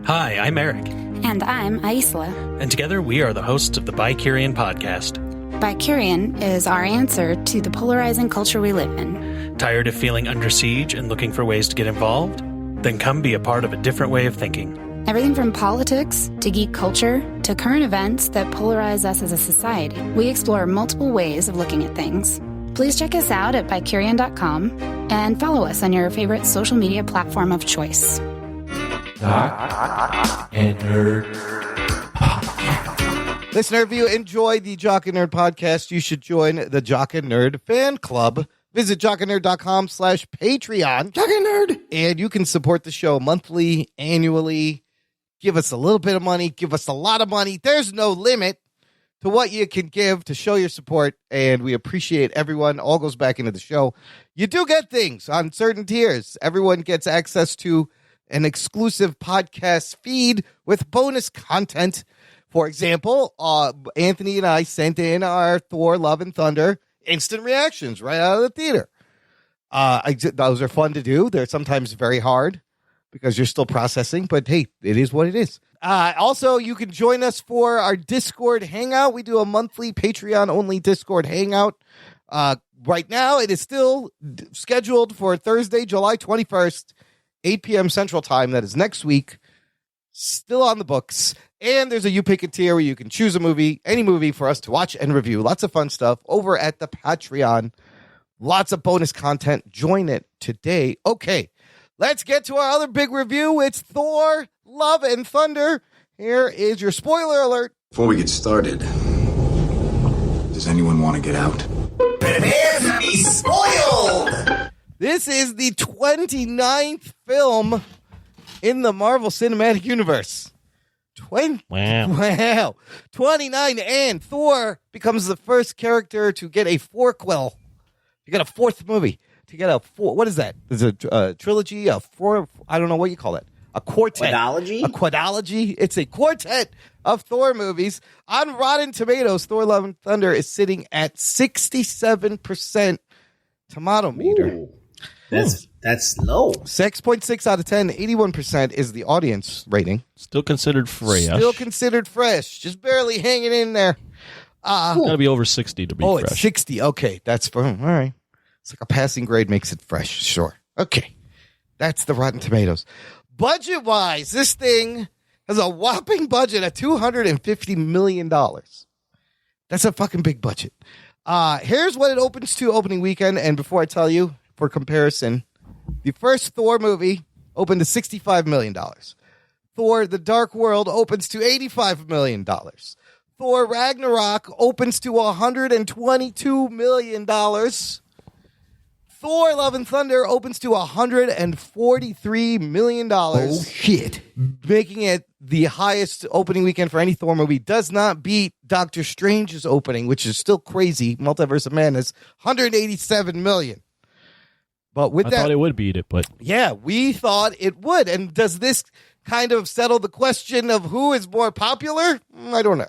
Hi, I'm Eric. And I'm Aisla. And together we are the hosts of the Bicurian podcast. Bicurian is our answer to the polarizing culture we live in. Tired of feeling under siege and looking for ways to get involved? Then come be a part of a different way of thinking. Everything from politics to geek culture to current events that polarize us as a society. We explore multiple ways of looking at things. Please check us out at bicurian.com and follow us on your favorite social media platform of choice. Jock and Nerd. Listener, if you enjoy the Jock and Nerd podcast, you should join the Jock and Nerd fan club. Visit jockandnerd.com/Patreon. Jock and Nerd. And you can support the show monthly, annually. Give us a little bit of money. Give us a lot of money. There's no limit to what you can give to show your support. And we appreciate everyone. All goes back into the show. You do get things on certain tiers. Everyone gets access to an exclusive podcast feed with bonus content. For example, Anthony and I sent in our Thor Love and Thunder instant reactions right out of the theater. Those are fun to do. They're sometimes very hard because you're still processing, but hey, it is what it is. Also, you can join us for our Discord hangout. We do a monthly Patreon-only Discord hangout. Right now, it is still scheduled for Thursday, July 21st, 8 p.m. Central Time. That is next week. Still on the books. And there's a You Pick a tier where you can choose a movie, any movie for us to watch and review. Lots of fun stuff over at the Patreon. Lots of bonus content. Join it today. Okay, let's get to our other big review. It's Thor, Love and Thunder. Here is your spoiler alert. Before we get started, does anyone want to get out? Prepare to be spoiled! This is the 29th film in the Marvel Cinematic Universe. Wow. 29, and Thor becomes the first character to get a fourquel. You get a fourth movie. To get a four, what is that? There's a trilogy, a four, I don't know what you call it. A quartet. Quadology? A quadology. It's a quartet of Thor movies. On Rotten Tomatoes, Thor Love and Thunder is sitting at 67% tomato meter. Ooh, that's low. 6.6 out of 10. 81% is the audience rating. Still considered fresh. Still considered fresh. Just barely hanging in there. Got to be over 60 to be fresh. It's 60. Okay, that's all right. It's like a passing grade makes it fresh. Sure. Okay. That's the Rotten Tomatoes. Budget-wise, this thing has a whopping budget of $250 million. That's a fucking big budget. Here's what it opens to opening weekend. And before I tell you, for comparison, the first Thor movie opened to $65 million. Thor The Dark World opens to $85 million. Thor Ragnarok opens to $122 million. Thor Love and Thunder opens to $143 million. Oh, shit. Making it the highest opening weekend for any Thor movie. Does not beat Doctor Strange's opening, which is still crazy. Multiverse of Madness, $187 million. But with I thought it would beat it, but yeah, we thought it would. And does this kind of settle the question of who is more popular? I don't know.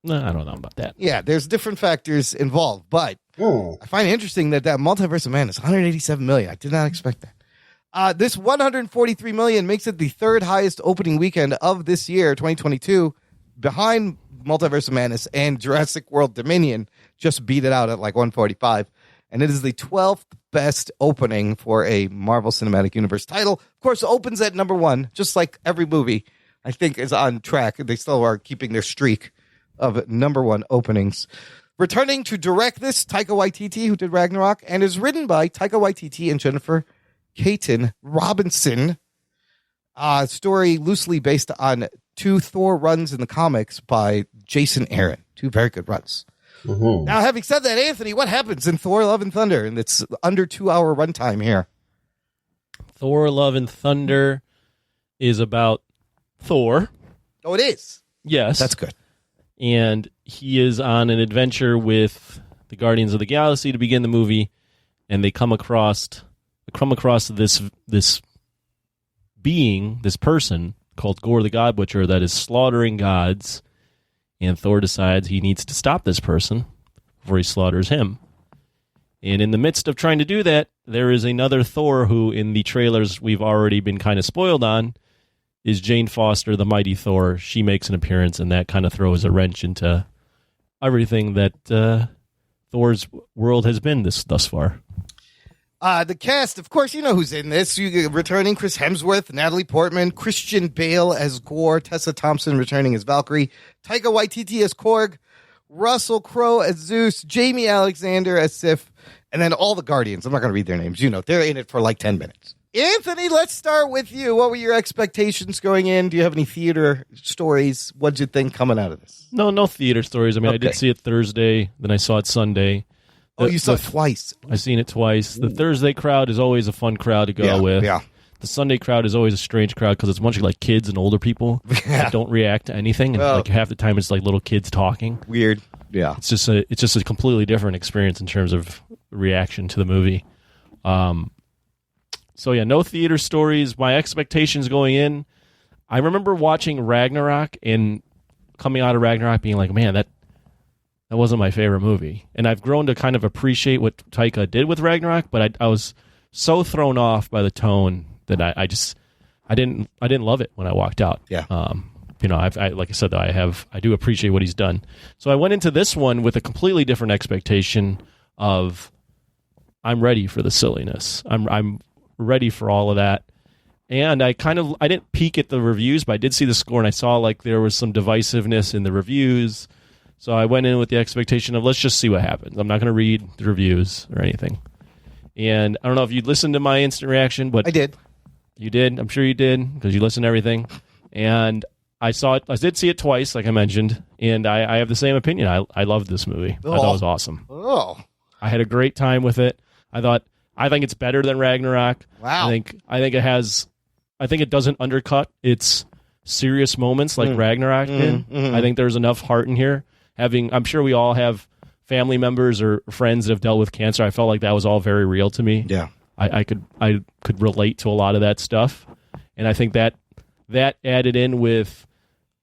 no, I don't know about that. Yeah, there's different factors involved, but I find it interesting that Multiverse of Madness, $187 million. I did not expect that. This $143 million makes it the third highest opening weekend of this year, 2022, behind Multiverse of Madness, and Jurassic World Dominion just beat it out at like 145. And it is the 12th best opening for a Marvel Cinematic Universe title. Of course, it opens at number one, just like every movie, I think, is on track. They still are keeping their streak of number one openings. Returning to direct this, Taika Waititi, who did Ragnarok, and is written by Taika Waititi and Jennifer Caton Robinson. Story loosely based on two Thor runs in the comics by Jason Aaron. Two very good runs. Mm-hmm. Now, having said that, Anthony, what happens in Thor Love and Thunder? And it's under 2 hour runtime here. Thor Love and Thunder is about Thor. Oh, it is? Yes. That's good. And he is on an adventure with the Guardians of the Galaxy to begin the movie, and they come across this being, this person called Gore the God Butcher that is slaughtering gods, and Thor decides he needs to stop this person before he slaughters him. And in the midst of trying to do that, there is another Thor who, in the trailers we've already been kind of spoiled on, is Jane Foster, the mighty Thor. She makes an appearance, and that kind of throws a wrench into everything that Thor's world has been thus far. The cast, of course, you know who's in this. You returning Chris Hemsworth, Natalie Portman, Christian Bale as Gore, Tessa Thompson returning as Valkyrie, Taika Waititi as Korg, Russell Crowe as Zeus, Jamie Alexander as Sif, and then all the Guardians. I'm not going to read their names. You know, they're in it for like 10 minutes. Anthony, let's start with you. What were your expectations going in? Do you have any theater stories? What'd you think coming out of this? No theater stories. I mean, I did see it Thursday, then I saw it Sunday. You saw it twice. I've seen it twice. The Thursday crowd is always a fun crowd to go with. Yeah. The Sunday crowd is always a strange crowd because it's a bunch of like kids and older people that don't react to anything, and like half the time it's like little kids talking. Weird. Yeah. It's just a completely different experience in terms of reaction to the movie. So yeah, no theater stories. My expectations going in, I remember watching Ragnarok and coming out of Ragnarok being like, man, that wasn't my favorite movie. And I've grown to kind of appreciate what Taika did with Ragnarok, but I was so thrown off by the tone that I didn't love it when I walked out. Yeah. Like I said, though, I do appreciate what he's done. So I went into this one with a completely different expectation of I'm ready for the silliness. I'm ready for all of that. And I didn't peek at the reviews, but I did see the score, and I saw like there was some divisiveness in the reviews. So I went in with the expectation of let's just see what happens. I'm not going to read the reviews or anything. And I don't know if you listened to my instant reaction, but I did. You did? I'm sure you did because you listened to everything. And I saw it. I did see it twice, like I mentioned, and I have the same opinion. I loved this movie. I thought it was awesome. Oh, I had a great time with it. I think it's better than Ragnarok. Wow. I think it doesn't undercut its serious moments like Ragnarok did. I think there's enough heart in here. I'm sure we all have family members or friends that have dealt with cancer. I felt like that was all very real to me. Yeah. I could relate to a lot of that stuff. And I think that added in with,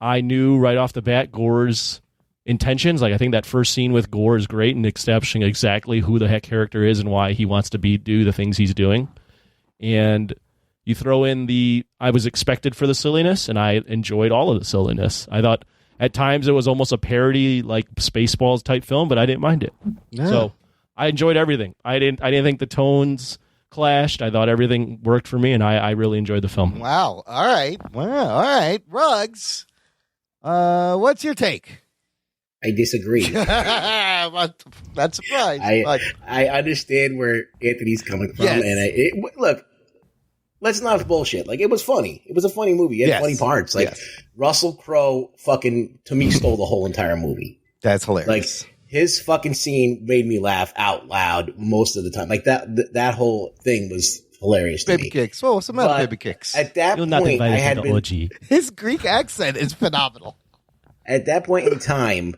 I knew right off the bat Gore's intentions. Like I think that first scene with Gore is great in establishing exactly who the heck character is and why he wants to do the things he's doing. And you throw in I was expected for the silliness, and I enjoyed all of the silliness. I thought at times it was almost a parody, like Spaceballs type film, but I didn't mind it. Yeah. So I enjoyed everything. I didn't think the tones clashed. I thought everything worked for me, and I really enjoyed the film. Wow. All right. Ruggs, what's your take? I disagree. Not surprised. I understand where Anthony's coming from, yes. And look, let's not bullshit. Like, it was funny. It was a funny movie. It had funny parts. Like, Russell Crowe fucking, to me, stole the whole entire movie. That's hilarious. Like, his fucking scene made me laugh out loud most of the time. Like, that whole thing was hilarious to me. Baby kicks. Oh, what's the matter, baby kicks? At that point, I had been... His Greek accent is phenomenal. At that point in time,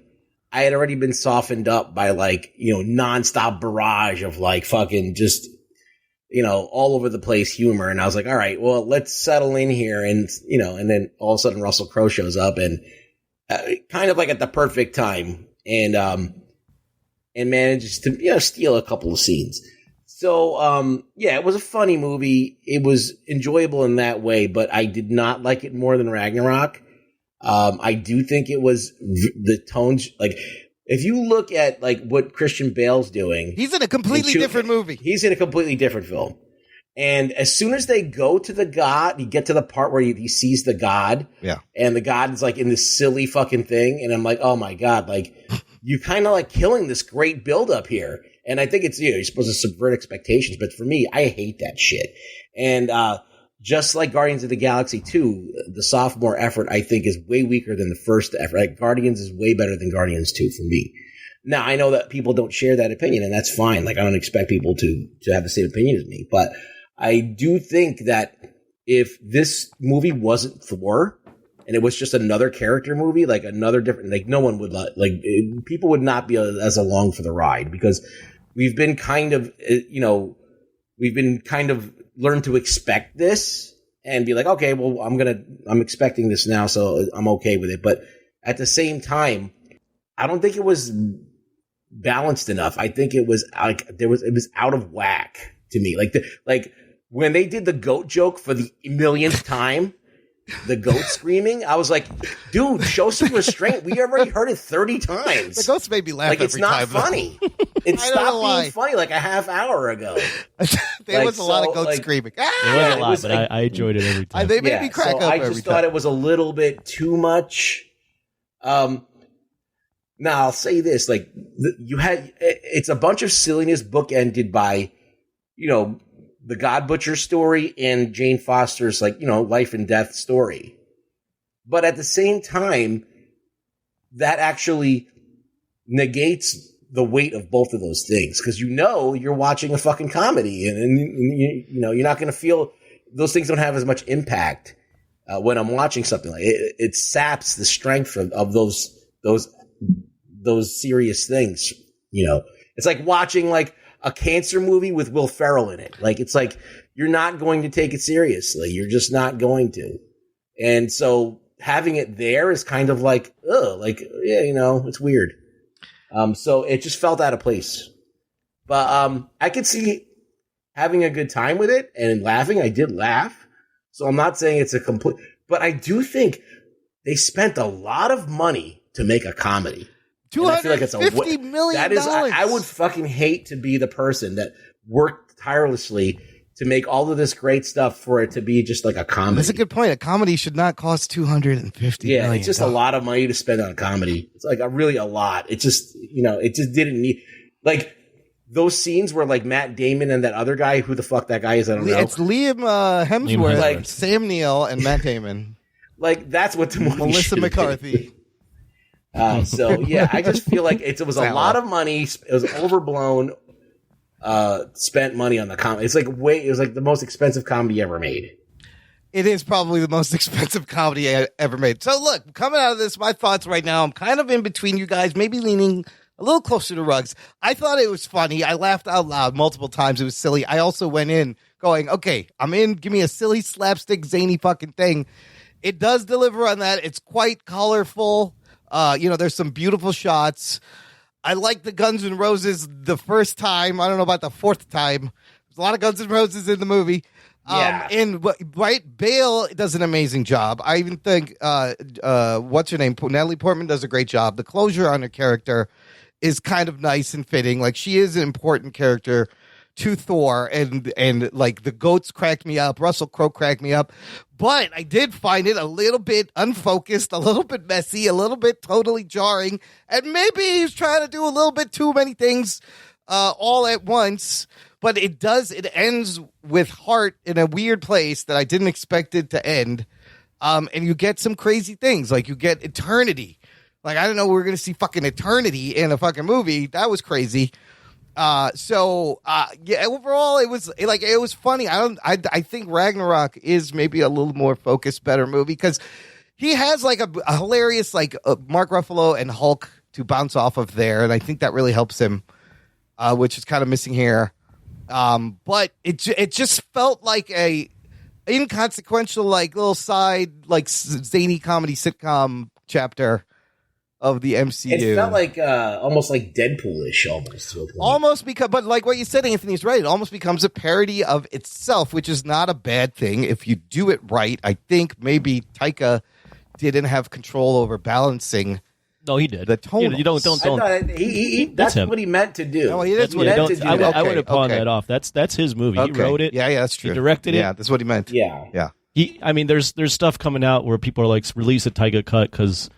I had already been softened up by, like, nonstop barrage of, like, fucking just... all over the place humor. And I was like, all right, well, let's settle in here. And, and then all of a sudden Russell Crowe shows up and kind of like at the perfect time and manages to, steal a couple of scenes. So, it was a funny movie. It was enjoyable in that way, but I did not like it more than Ragnarok. I do think it was the tones, like, if you look at like what Christian Bale's doing, he's in a completely different movie. He's in a completely different film. And as soon as they go to the god, you get to the part where he sees the god. Yeah. And the god is like in this silly fucking thing. And I'm like, oh my God, like you kind of like killing this great buildup here. And I think it's, you're supposed to subvert expectations. But for me, I hate that shit. And, just like Guardians of the Galaxy 2, the sophomore effort, I think, is way weaker than the first effort. Like, Guardians is way better than Guardians 2 for me. Now, I know that people don't share that opinion, and that's fine. Like, I don't expect people to have the same opinion as me. But I do think that if this movie wasn't Thor, and it was just another character movie, like another different, like no one would people would not be as along for the ride because we've been kind of, learned to expect this and be like, okay, well, I'm expecting this now, so I'm okay with it. But at the same time, I don't think it was balanced enough. I think it was like it was out of whack to me. Like when they did the goat joke for the millionth time, the goat screaming, I was like, dude, show some restraint. We already heard it 30 times. The goats made me laugh. Like, it's not funny. It stopped being funny like a half hour ago. There was a lot of goats screaming. There was a lot, but I enjoyed it every time. They made me crack up I every just time. thought it was a little bit too much. Now I'll say this: like it's a bunch of silliness bookended by, the God Butcher story and Jane Foster's life and death story. But at the same time, that actually negates the weight of both of those things because you're watching a fucking comedy and you're not going to feel those things don't have as much impact when I'm watching something like it. It saps the strength of those serious things. It's like watching like a cancer movie with Will Ferrell in it. Like, it's like, you're not going to take it seriously. You're just not going to. And so having it there is kind of like, it's weird. So it just felt out of place. But I could see having a good time with it and laughing. I did laugh. So I'm not saying it's a complete, but I do think they spent a lot of money to make a comedy. $250 million. That is, I would fucking hate to be the person that worked tirelessly to make all of this great stuff for it to be just like a comedy. That's a good point. A comedy should not cost $250 million. It's just a lot of money to spend on a comedy. It's like a lot. It just, it just didn't need, like, those scenes where like Matt Damon and that other guy, who the fuck that guy is, I don't know. It's Liam Hemsworth, like Sam Neill, and Matt Damon. Like, that's what the movie Melissa McCarthy. So yeah, I just feel like it was a lot of money. It was overblown. Spent money on the comedy. It was like the most expensive comedy ever made. It is probably the most expensive comedy I ever made. So look, coming out of this, my thoughts right now, I'm kind of in between you guys, maybe leaning a little closer to Ruggs. I thought it was funny. I laughed out loud multiple times. It was silly. I also went in going, okay, I'm in. Give me a silly slapstick, zany fucking thing. It does deliver on that. It's quite colorful. There's some beautiful shots. I like the Guns N' Roses the first time. I don't know about the fourth time. There's a lot of Guns N' Roses in the movie. Bale does an amazing job. I even think, what's her name? Natalie Portman does a great job. The closure on her character is kind of nice and fitting. Like, she is an important character to Thor, and like the goats cracked me up. Russell Crowe cracked me up. But I did find it a little bit unfocused, a little bit messy, a little bit totally jarring. And maybe he's trying to do a little bit too many things all at once. But it ends with heart in a weird place that I didn't expect it to end. And you get some crazy things. Like, you get eternity. Like, I don't know, we're going to see fucking eternity in a fucking movie. That was crazy. Overall it was funny. I think Ragnarok is maybe a little more focused, better movie because he has like a hilarious Mark Ruffalo and Hulk to bounce off of there, and I think that really helps him, which is kind of missing here. But it just felt like a inconsequential little side zany comedy sitcom chapter of the MCU. It felt like almost like Deadpool-ish almost to a point. Almost but like what you said, Anthony's right. It almost becomes a parody of itself, which is not a bad thing if you do it right. I think maybe Taika didn't have control over balancing. No, he did. The tone. You don't. That's what he meant to do. No, he is what he meant to do. I would have pawned that off. That's his movie. Okay. He wrote it. Yeah, that's true. He directed it. Yeah, that's what he meant. Yeah. There's stuff coming out where people are like, release a Taika cut because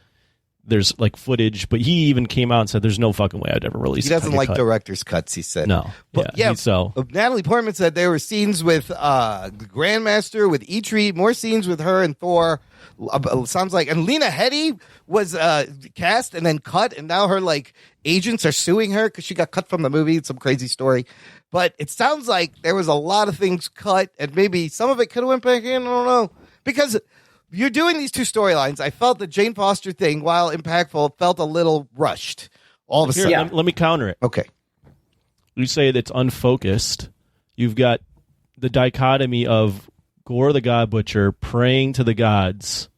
there's like footage, but he even came out and said there's no fucking way I'd ever release. He doesn't Taika like cut. director's cuts, he said. No. But so Natalie Portman said there were scenes with the Grandmaster, with Eitri, more scenes with her and Thor. Sounds like, and Lena Headey was cast and then cut, and now her agents are suing her because she got cut from the movie. It's some crazy story, but it sounds like there was a lot of things cut, and maybe some of it could have went back in. I don't know, because you're doing these two storylines. I felt the Jane Foster thing, while impactful, felt a little rushed. All of a Here, sudden. let me counter it. Okay. You say that's unfocused. You've got the dichotomy of Gore the God Butcher praying to the gods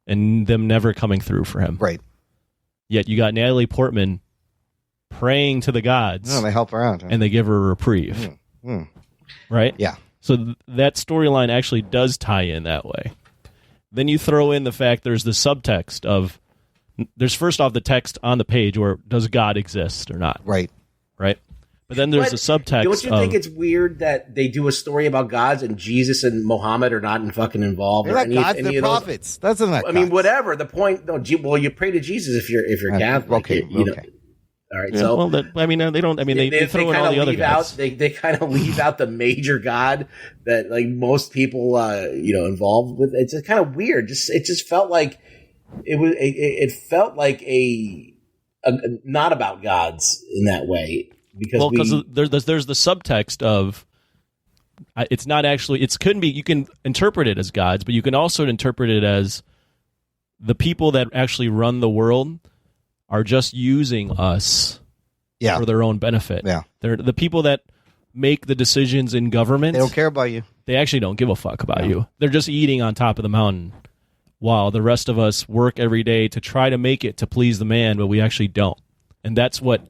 and them never coming through for him. Right. Yet you got Natalie Portman praying to the gods. No, they help her out. Huh? And they give her a reprieve. Right? Yeah. So that storyline actually does tie in that way. Then you throw in the fact there's the subtext of, there's first off the text on the page where does God exist or not? Right. Right? But then there's the subtext. Don't you think it's weird that they do a story about gods and Jesus and Muhammad are not fucking involved? They're not gods, they're prophets. That's not. I mean, whatever. The point. No, well, you pray to Jesus if you're Catholic. Okay. You know. All right. So, well, they don't. I mean, they throw in all the other gods. They kind of leave out the major god that like most people involved with. It's kind of weird. It just felt like it was. It felt like a not about gods in that way. Because there's the subtext of it's not actually, it couldn't be, you can interpret it as gods, but you can also interpret it as the people that actually run the world are just using us for their own benefit. Yeah. They're the people that make the decisions in government. They don't care about you. They actually don't give a fuck about you. They're just eating on top of the mountain while the rest of us work every day to try to make it to please the man, but we actually don't. And that's what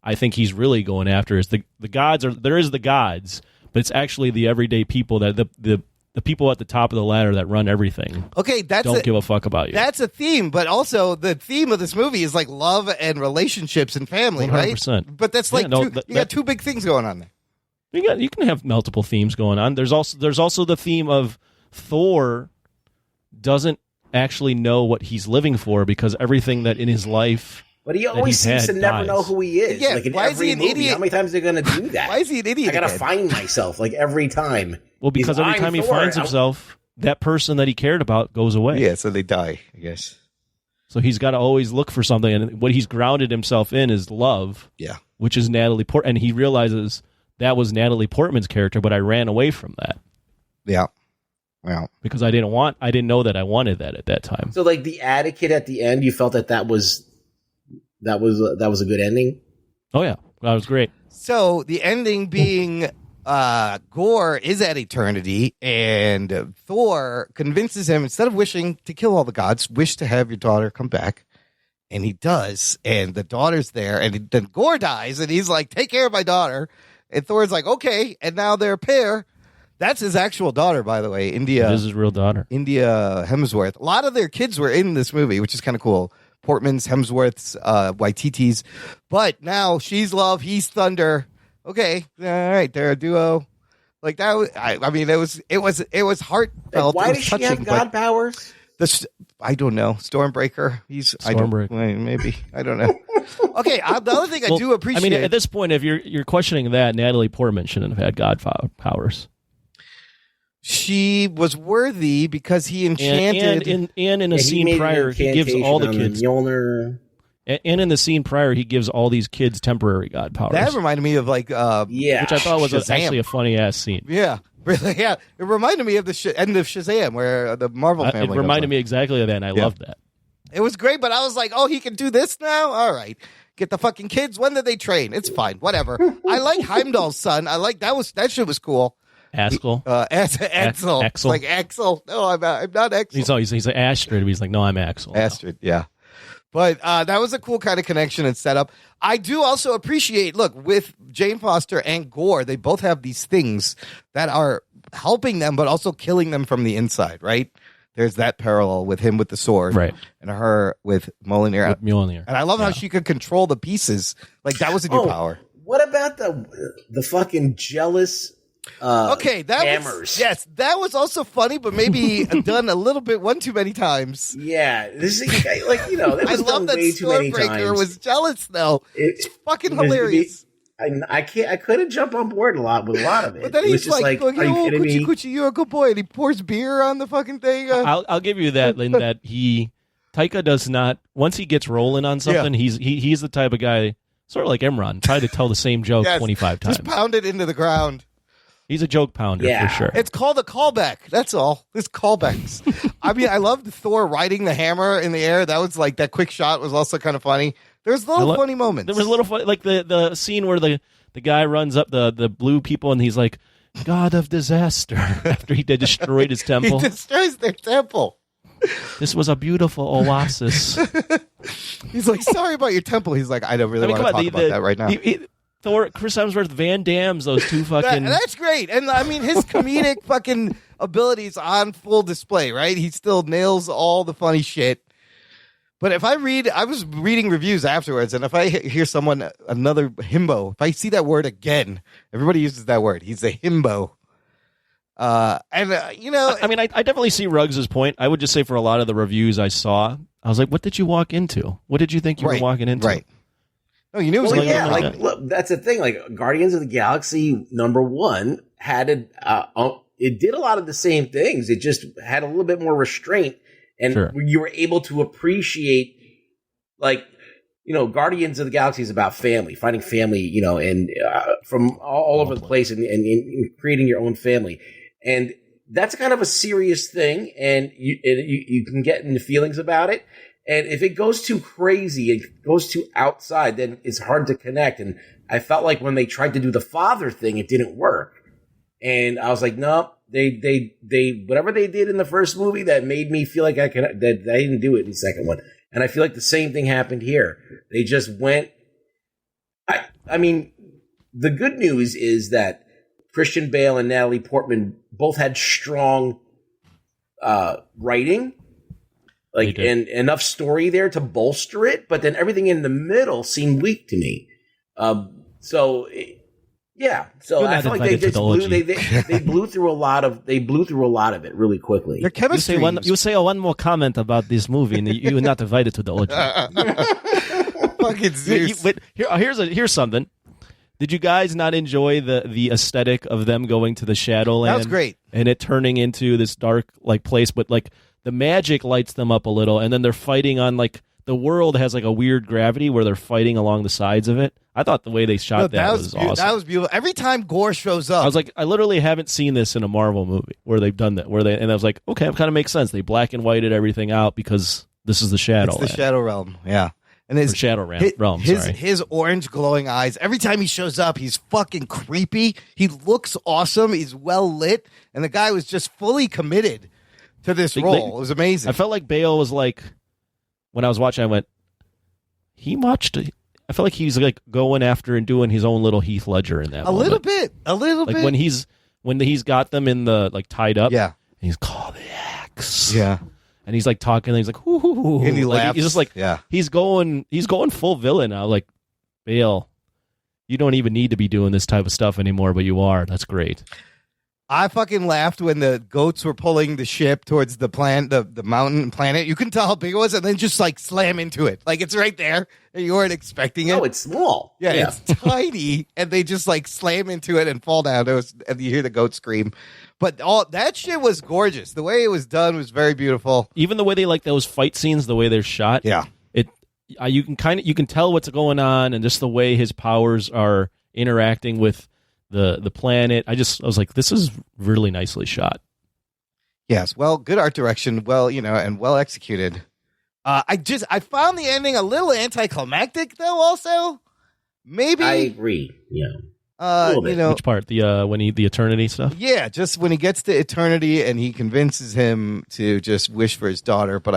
I think he's really going after is the gods there is the gods, but it's actually the everyday people that the people at the top of the ladder that run everything. Okay, don't give a fuck about you. That's a theme, but also the theme of this movie is like love and relationships and family, 100%. right? But that's like you got two big things going on there. You can have multiple themes going on. There's also the theme of Thor doesn't actually know what he's living for because everything that in his life. But he always seems to never know who he is. Yeah, like in why is every he an movie, idiot? How many times are they going to do that? Why is he an idiot? I got to again? find myself like every time. Well, because every time he Thor, finds himself, that person that he cared about goes away. Yeah, so they die, I guess. So he's got to always look for something, and what he's grounded himself in is love. Yeah, which is Natalie Portman, and he realizes that was Natalie Portman's character, but I ran away from that. Yeah. Well, because I didn't know that I wanted that at that time. So, like the Atticus at the end, you felt that was a good ending. Oh yeah, that was great. So the ending being Gore is at eternity, and Thor convinces him instead of wishing to kill all the gods, wish to have your daughter come back, and he does, and the daughter's there, and then Gore dies, and he's like, "Take care of my daughter," and Thor's like, "Okay," and now they're a pair. That's his actual daughter, by the way. India. This is his real daughter. India Hemsworth. A lot of their kids were in this movie, which is kind of cool. Portman's, Hemsworth's, Waititi's. But now she's love, he's thunder. Okay, all right, they're a duo. Like that was, I mean, it was heartfelt. Why does touching, she have god powers? I don't know. Stormbreaker. Stormbreaker. Maybe. I don't know. Okay, the other thing I do appreciate. I mean, at this point, if you're questioning that, Natalie Portman shouldn't have had god powers. She was worthy because he enchanted. And in a scene prior, he gives all the kids. Mjolnir. And in the scene prior, he gives all these kids temporary god powers. That reminded me of like, which I thought was actually a funny ass scene. Yeah, really. Yeah, it reminded me of the end of Shazam, where the Marvel family. It reminded me exactly of that, and I loved that. It was great, but I was like, oh, he can do this now. All right, get the fucking kids. When did they train? It's fine, whatever. I like Heimdall's son. I like that shit was cool. Axel. Axel. Axel. Like Axel. No, I'm not Axel. He's like Astrid. He's like, no, I'm Axel. Astrid, yeah. But that was a cool kind of connection and setup. I do also appreciate, look, with Jane Foster and Gore, they both have these things that are helping them, but also killing them from the inside, right? There's that parallel with him with the sword. Right. And her with Mjolnir. Mjolnir. And I love how she could control the pieces. Like, that was a new power. What about the fucking jealous... okay, that hammers. That was also funny, but maybe done a little bit one too many times. Yeah, this is like that was I love that way too many Stormbreaker times. was jealous though. It's fucking hilarious. I couldn't jump on board with a lot of it. But then It was he's just like, are you kidding me? Coochie, you're a good boy, and he pours beer on the fucking thing. I'll give you that, Lynn. That Taika does not. Once he gets rolling on something, he's the type of guy, sort of like Imran, try to tell the same joke 25 times. Just pound it into the ground. He's a joke pounder for sure. It's called a callback. That's all. It's callbacks. I mean, I loved Thor riding the hammer in the air. That was like that quick shot was also kind of funny. There's little funny moments. There was a little fun, like the scene where the guy runs up the blue people and he's like, God of disaster, after he destroyed his temple. He destroys their temple. This was a beautiful oasis. He's like, sorry about your temple. He's like, I don't really want to talk about that right now. Thor, Chris Hemsworth, Van Damme's those two fucking... That's great. And I mean, his comedic fucking abilities on full display, right? He still nails all the funny shit. But if I was reading reviews afterwards, and if I hear someone, another himbo, if I see that word again, everybody uses that word. He's a himbo. You know... I mean, I definitely see Ruggs' point. I would just say for a lot of the reviews I saw, I was like, what did you walk into? What did you think you were walking into? Right. No, you knew it was look, that's the thing. Like Guardians of the Galaxy #1 had it did a lot of the same things. It just had a little bit more restraint, and you were able to appreciate, like, you know, Guardians of the Galaxy is about family, finding family, you know, and from all over the place, and creating your own family, and that's kind of a serious thing, and you can get into feelings about it. And if it goes too crazy, it goes too outside, then it's hard to connect. And I felt like when they tried to do the father thing, it didn't work. And I was like, no, they whatever they did in the first movie that made me feel like that I didn't do it in the second one. And I feel like the same thing happened here. They just went. I mean, the good news is that Christian Bale and Natalie Portman both had strong writing. Like, and enough story there to bolster it, but then everything in the middle seemed weak to me. So I feel like they blew through a lot of it really quickly. Their chemistry. You say one more comment about this movie, and you're not invited to the OG. Fucking Zeus. Here's something. Did you guys not enjoy the aesthetic of them going to the Shadowland? That was great, and it turning into this dark like place, but like. The magic lights them up a little, and then they're fighting on, like, the world has, like, a weird gravity where they're fighting along the sides of it. I thought the way they shot that was awesome. That was beautiful. Every time Gore shows up. I was like, I literally haven't seen this in a Marvel movie where they've done that. And I was like, okay, it kind of makes sense. They black and whited everything out because this is the Shadow. It's the Shadow Realm, yeah. And his Shadow Realm, his orange glowing eyes. Every time he shows up, he's fucking creepy. He looks awesome. He's well lit. And the guy was just fully committed to this role. It was amazing. I felt like Bale was like, when I was watching, I went, I felt like he's like going after and doing his own little Heath Ledger in that a little bit. Like when he's got them in the, like, tied up. Yeah. And he's called the axe. Yeah. And he's like talking, and he's like, ooh. And he laughs. He's just like, he's going full villain now. Like, Bale, you don't even need to be doing this type of stuff anymore, but you are. That's great. I fucking laughed when the goats were pulling the ship towards the the mountain planet. You couldn't tell how big it was, and then just like slam into it. Like, it's right there, and you weren't expecting it. Oh, it's small. Yeah, it's tiny, and they just like slam into it and fall down. And you hear the goat scream. But all that shit was gorgeous. The way it was done was very beautiful. Even the way they, like, those fight scenes, the way they're shot. Yeah, you can tell what's going on, and just the way his powers are interacting with the planet. I was like, this is really nicely shot. Yes, well, good art direction, well, and well executed. I found the ending a little anticlimactic, though. Also, maybe I agree. Yeah, which part? The Eternity stuff? Yeah, just when he gets to Eternity and he convinces him to just wish for his daughter. But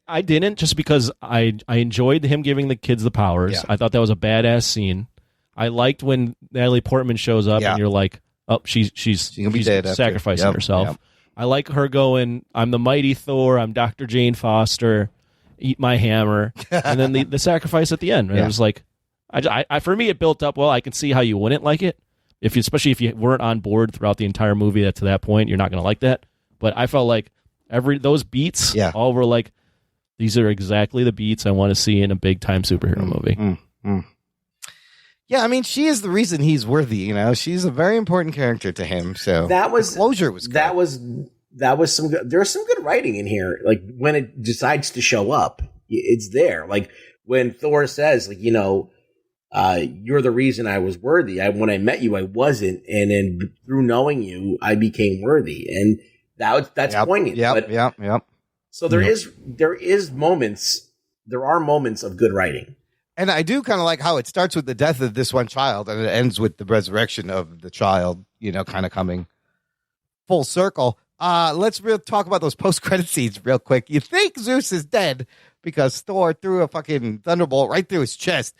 I didn't, just because I enjoyed him giving the kids the powers. Yeah. I thought that was a badass scene. I liked when Natalie Portman shows up and you're like, oh, she's gonna be dead sacrificing herself. Yep. I like her going, I'm the mighty Thor, I'm Dr. Jane Foster, eat my hammer, and then the sacrifice at the end. Right? It was like, for me, it built up well. I can see how you wouldn't like it, especially if you weren't on board throughout the entire movie. To that point, you're not going to like that. But I felt like those beats, all were like, these are exactly the beats I want to see in a big time superhero movie. Yeah, I mean, she is the reason he's worthy. She's a very important character to him. So closure was good. That was some good. There's some good writing in here. Like, when it decides to show up, it's there. Like when Thor says, like, you're the reason I was worthy. When I met you, I wasn't, and then through knowing you, I became worthy. And That's poignant. Yep. So there are moments of good writing. And I do kind of like how it starts with the death of this one child and it ends with the resurrection of the child, kind of coming full circle. Let's talk about those post-credit scenes real quick. You think Zeus is dead because Thor threw a fucking thunderbolt right through his chest.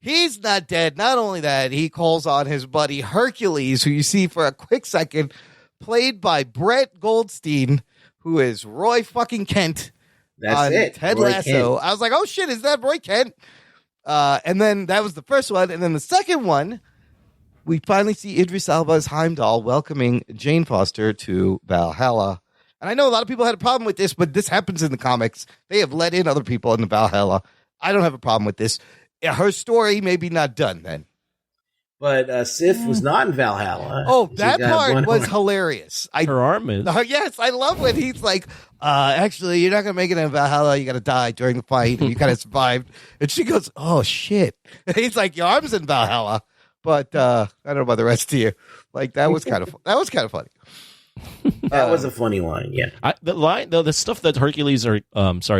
He's not dead. Not only that, he calls on his buddy Hercules, who you see for a quick second, played by Brett Goldstein, who is Roy fucking Kent. That's it. Ted Roy Lasso. Kent. I was like, oh shit, is that Roy Kent? And then that was the first one. And then the second one, we finally see Idris Elba's Heimdall welcoming Jane Foster to Valhalla. And I know a lot of people had a problem with this, but this happens in the comics. They have let in other people into Valhalla. I don't have a problem with this. Her story may be not done then. But Sif was not in Valhalla. Oh, that part was hilarious. Her arm is. Yes, I love when he's like, actually, you're not going to make it in Valhalla. You got to die during the fight. And you kind of survived. And she goes, oh, shit. And he's like, your arm's in Valhalla. But I don't know about the rest of you. Like, that was kind of funny. That was a funny line, yeah. The line, though, the stuff that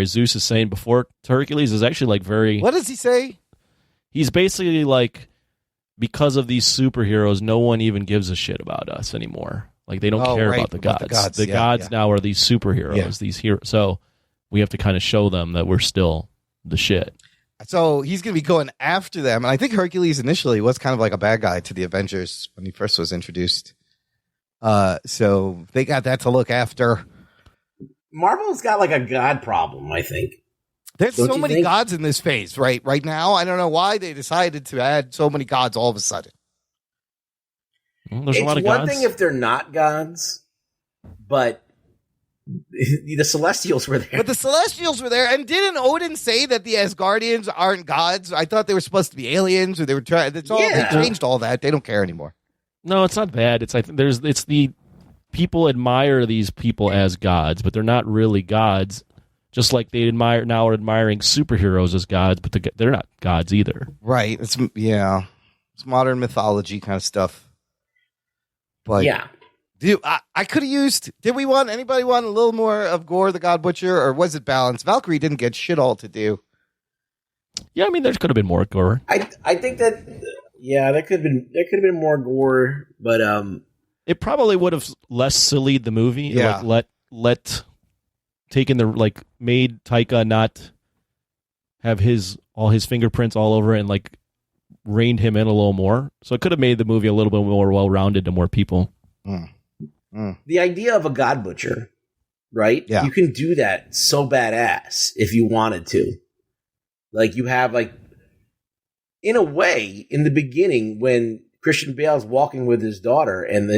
Zeus is saying before to Hercules is actually like very. What does he say? He's basically like, because of these superheroes, no one even gives a shit about us anymore. Like they don't care about the gods. The gods now are these superheroes, these heroes. So we have to kind of show them that we're still the shit. So he's going to be going after them. And I think Hercules initially was kind of like a bad guy to the Avengers when he first was introduced. So they got that to look after. Marvel's got like a god problem, I think. There's so many gods in this phase right now. I don't know why they decided to add so many gods all of a sudden. Well, there's a lot of gods. It's one thing if they're not gods, but the Celestials were there. But the Celestials were there, and didn't Odin say that the Asgardians aren't gods? I thought they were supposed to be aliens, or they were trying. They changed all that. They don't care anymore. No, it's not bad. It's the people admire these people as gods, but they're not really gods. Just like they are admiring superheroes as gods, but they're not gods either. Right. It's modern mythology kind of stuff. But yeah. I could have used. Anybody want a little more of Gore the God Butcher, or was it balanced? Valkyrie didn't get shit all to do. Yeah, I mean, there could have been more Gore. I think that there could have been more Gore, but it probably would have less sillied the movie. Yeah. Like let taken made Taika not have all his fingerprints all over it and like reined him in a little more. So it could have made the movie a little bit more well-rounded to more people. The idea of a God Butcher, right? Yeah. You can do that so badass if you wanted to. Like you have in a way, in the beginning when Christian Bale's walking with his daughter and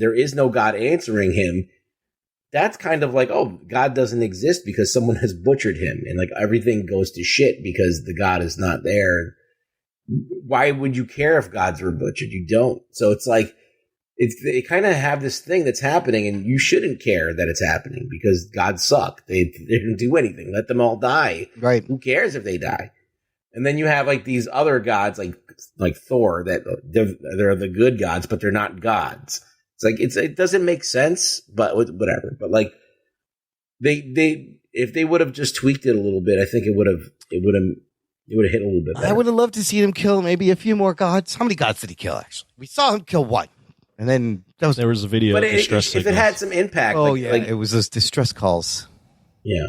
there is no God answering him, that's kind of like, oh, God doesn't exist because someone has butchered him, and like everything goes to shit because the God is not there. Why would you care if gods were butchered? You don't. So it's like they kind of have this thing that's happening, and you shouldn't care that it's happening because gods suck. They didn't do anything. Let them all die. Right? Who cares if they die? And then you have like these other gods, like Thor, that they're the good gods, but they're not gods. It's like it doesn't make sense, but whatever. But like if they would have just tweaked it a little bit, I think it would have hit a little bit better. I would have loved to see him kill maybe a few more gods. How many gods did he kill? Actually, we saw him kill one, and then there was a video. But of distress if it had some impact, it was those distress calls. Yeah.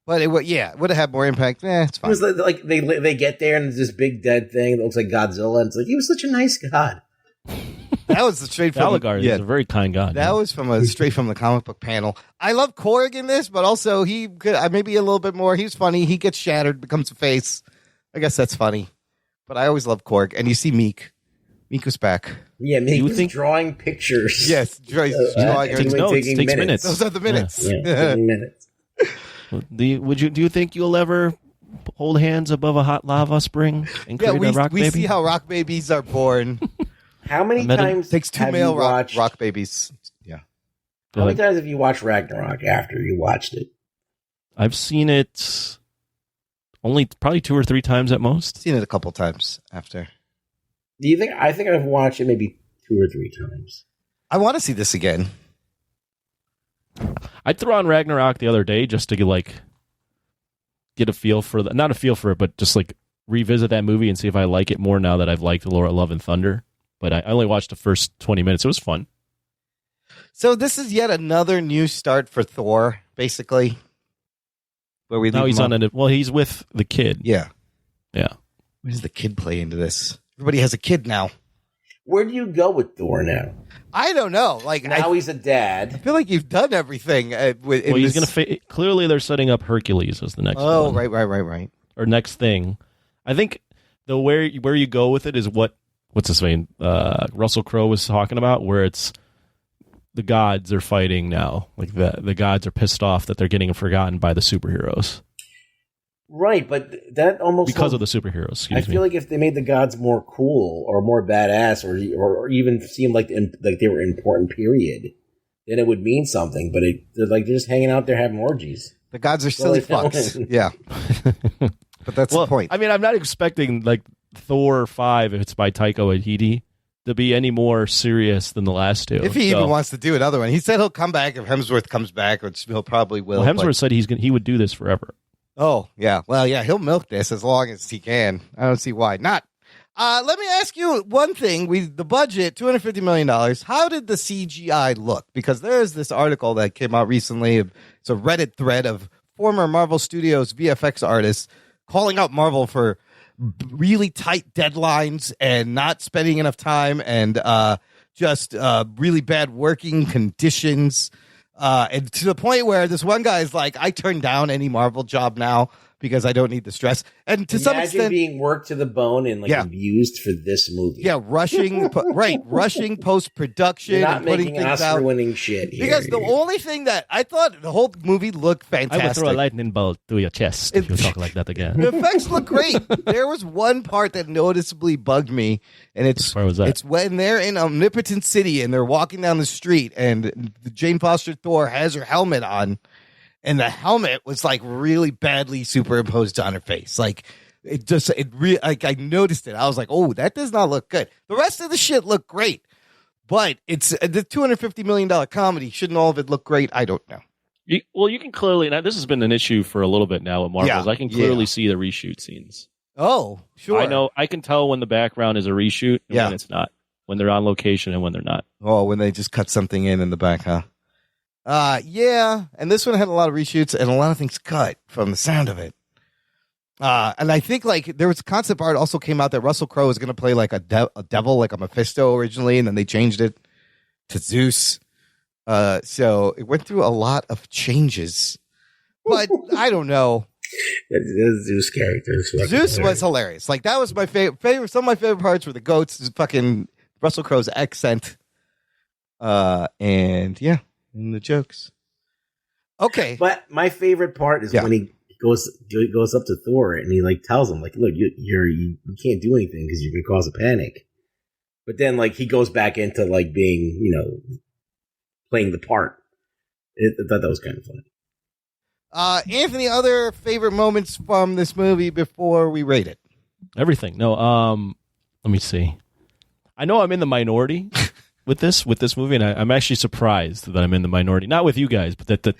But it would have had more impact. It's fine. It was like they get there and there's this big dead thing that looks like Godzilla, and it's like he was such a nice god. That was straight from Valagar is a very kind god. That was straight from the comic book panel. I love Korg in this, but also he could maybe a little bit more. He's funny. He gets shattered, becomes a face. I guess that's funny. But I always love Korg, and you see Meek. Meek was back. Yeah, Meek was drawing pictures. Yes, drawing. Takes notes. Takes minutes. Those are the minutes. Yeah, taking minutes. Do you think you'll ever hold hands above a hot lava spring and create a rock baby? We see how rock babies are born. How many times takes two male rock babies? Yeah. How many times have you watched Ragnarok after you watched it? I've seen it only probably 2 or 3 times at most. Seen it a couple times after. Do you think? I think I've watched it maybe 2 or 3 times. I want to see this again. I threw on Ragnarok the other day just to get a feel for not a feel for it, but just like revisit that movie and see if I like it more now that I've liked Love and Thunder. But I only watched the first 20 minutes. It was fun. So this is yet another new start for Thor, basically. Where we he's on it. Well, he's with the kid. Yeah. Yeah. Where does the kid play into this? Everybody has a kid now. Where do you go with Thor now? I don't know. Like now he's a dad. I feel like you've done everything. He's going to clearly they're setting up Hercules as the next one. Oh, right. Or next thing. I think the where you go with it is what's his name? Russell Crowe was talking about, where it's the gods are fighting now. Like the gods are pissed off that they're getting forgotten by the superheroes. Right, but that almost because of the superheroes. I feel like if they made the gods more cool or more badass, or even seemed like they were important, period, then it would mean something. But they're just hanging out there having orgies. The gods are silly fucks. Yeah, but that's the point. I mean, I'm not expecting like Thor 5, if it's by Taika Waititi, to be any more serious than the last two. If he even wants to do another one, he said he'll come back if Hemsworth comes back, which he'll probably will. Well, Hemsworth said he would do this forever. Oh, yeah. Well, yeah, he'll milk this as long as he can. I don't see why not. Let me ask you one thing. The budget, $250 million. How did the CGI look? Because there's this article that came out recently. It's a Reddit thread of former Marvel Studios VFX artists calling out Marvel for really tight deadlines and not spending enough time and just really bad working conditions. And to the point where this one guy is like, I turn down any Marvel job now because I don't need the stress. And to some extent, being worked to the bone and abused for this movie. Yeah, rushing post-production. Not and putting making things Oscar-winning shit here. Because the only thing that I thought the whole movie looked fantastic. I would throw a lightning bolt through your chest if you talk like that again. The effects look great. There was one part that noticeably bugged me, and where was that? It's when they're in Omnipotent City and they're walking down the street, and Jane Foster Thor has her helmet on. And the helmet was like really badly superimposed on her face. Like I noticed it. I was like, oh, that does not look good. The rest of the shit looked great, but it's the $250 million comedy. Shouldn't all of it look great? I don't know. You can clearly, now this has been an issue for a little bit now with Marvel. Yeah, I can clearly see the reshoot scenes. Oh, sure. I know. I can tell when the background is a reshoot and when it's not. When they're on location and when they're not. Oh, when they just cut something in the back, huh? Yeah, and this one had a lot of reshoots and a lot of things cut from the sound of it. And I think like there was concept art also came out that Russell Crowe was going to play like a devil, like a Mephisto originally, and then they changed it to Zeus. So it went through a lot of changes, but I don't know. The Zeus character. Zeus was hilarious. Like that was my favorite. Some of my favorite parts were the goats, fucking Russell Crowe's accent, and yeah. And the jokes. Okay. But my favorite part is when he goes up to Thor and he like tells him like, look, you can't do anything because you're gonna cause a panic. But then like he goes back into like being, playing the part. I thought that was kind of funny. Anthony, other favorite moments from this movie before we rate it? Everything. No, let me see. I know I'm in the minority with this movie, and I'm actually surprised that I'm in the minority. Not with you guys, but that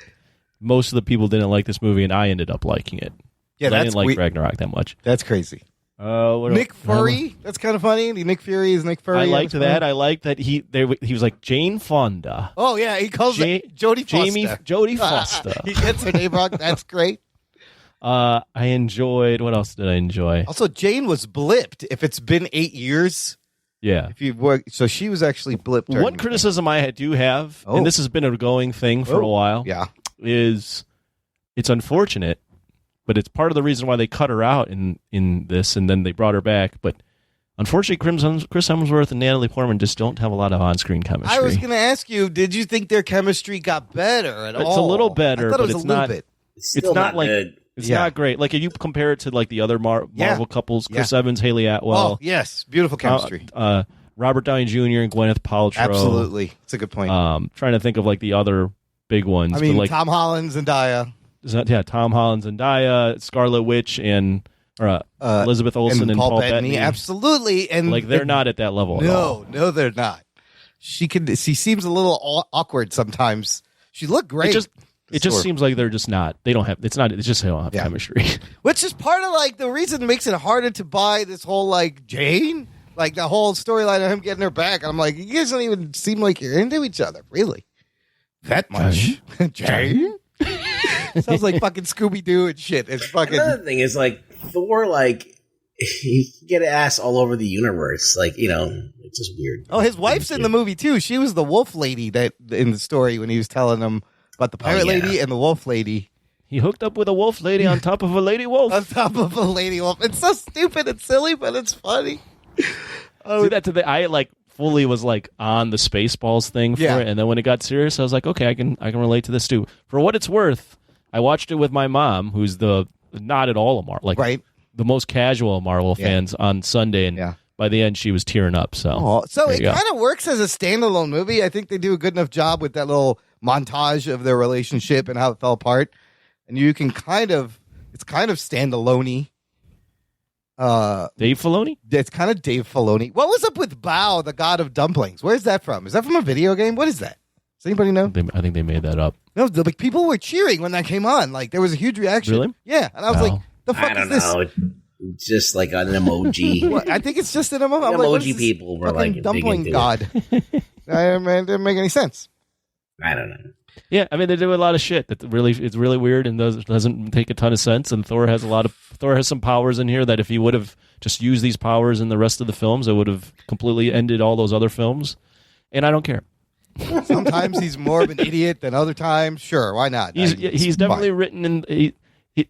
most of the people didn't like this movie, and I ended up liking it. Yeah, I didn't like Ragnarok that much. That's crazy. Nick Fury, that's kind of funny. Nick Fury is Nick Fury. I liked that. I liked that he was like Jane Fonda. Oh yeah, he calls it Jodie Foster. Jodie Foster. He gets her name wrong. That's great. I enjoyed. What else did I enjoy? Also, Jane was blipped. If it's been 8 years. Yeah. If you work, so she was actually blipped. One criticism I do have, and this has been a going thing for a while, is it's unfortunate, but it's part of the reason why they cut her out in this, and then they brought her back. But unfortunately, Chris Hemsworth and Natalie Portman just don't have a lot of on-screen chemistry. I was going to ask you, did you think their chemistry got better at all? It's a little better, but it's not. It's not like good. It's not great. Like if you compare it to like the other Marvel couples, Chris Evans, Haley Atwell. Oh yes, beautiful chemistry. Robert Downey Jr. and Gwyneth Paltrow. Absolutely, it's a good point. Trying to think of like the other big ones. I mean, like, Tom Holland, Zendaya. Tom Holland, Zendaya, Scarlet Witch, and Elizabeth Olsen and Paul Bettany. Absolutely, and like they're not at that level. No, they're not. She seems a little awkward sometimes. She looked great. It just seems like they're just not. They don't have. It's not. It's just they don't have chemistry. Which is part of like the reason it makes it harder to buy this whole like Jane, like the whole storyline of him getting her back. I'm like, you guys don't even seem like you're into each other, really. That much, Jane. Sounds like fucking Scooby Doo and shit. It's fucking. Another thing is like Thor, like he can get ass all over the universe. Like it's just weird. Oh, his wife's in the movie too. She was the wolf lady that in the story when he was telling them about the pirate lady and the wolf lady. He hooked up with a wolf lady on top of a lady wolf. On top of a lady wolf. It's so stupid and silly, but it's funny. See that I like fully was like on the Spaceballs thing for it, and then when it got serious, I was like, okay, I can relate to this too. For what it's worth, I watched it with my mom, who's not at all a Marvel, like the most casual Marvel fans on Sunday, and by the end she was tearing up. So, it kind of works as a standalone movie. I think they do a good enough job with that little montage of their relationship and how it fell apart, and you can it's kind of standalone-y. Dave Filoni? It's kind of Dave Filoni. What was up with Bao, the god of dumplings? Where's that from? Is that from a video game? What is that? Does anybody know? I think they made that up. No, like people were cheering when that came on. Like there was a huge reaction. Really? Yeah, and I was like, "The fuck I is this?" don't know. It's just like an emoji. What? I think it's just an emoji. Emoji people were like dumpling god. It didn't make any sense. I don't know. Yeah, I mean they do a lot of shit that it's really weird and doesn't make a ton of sense. And Thor has some powers in here that if he would have just used these powers in the rest of the films, it would have completely ended all those other films. And I don't care. Sometimes he's more of an idiot than other times. Sure, why not? He's definitely written in.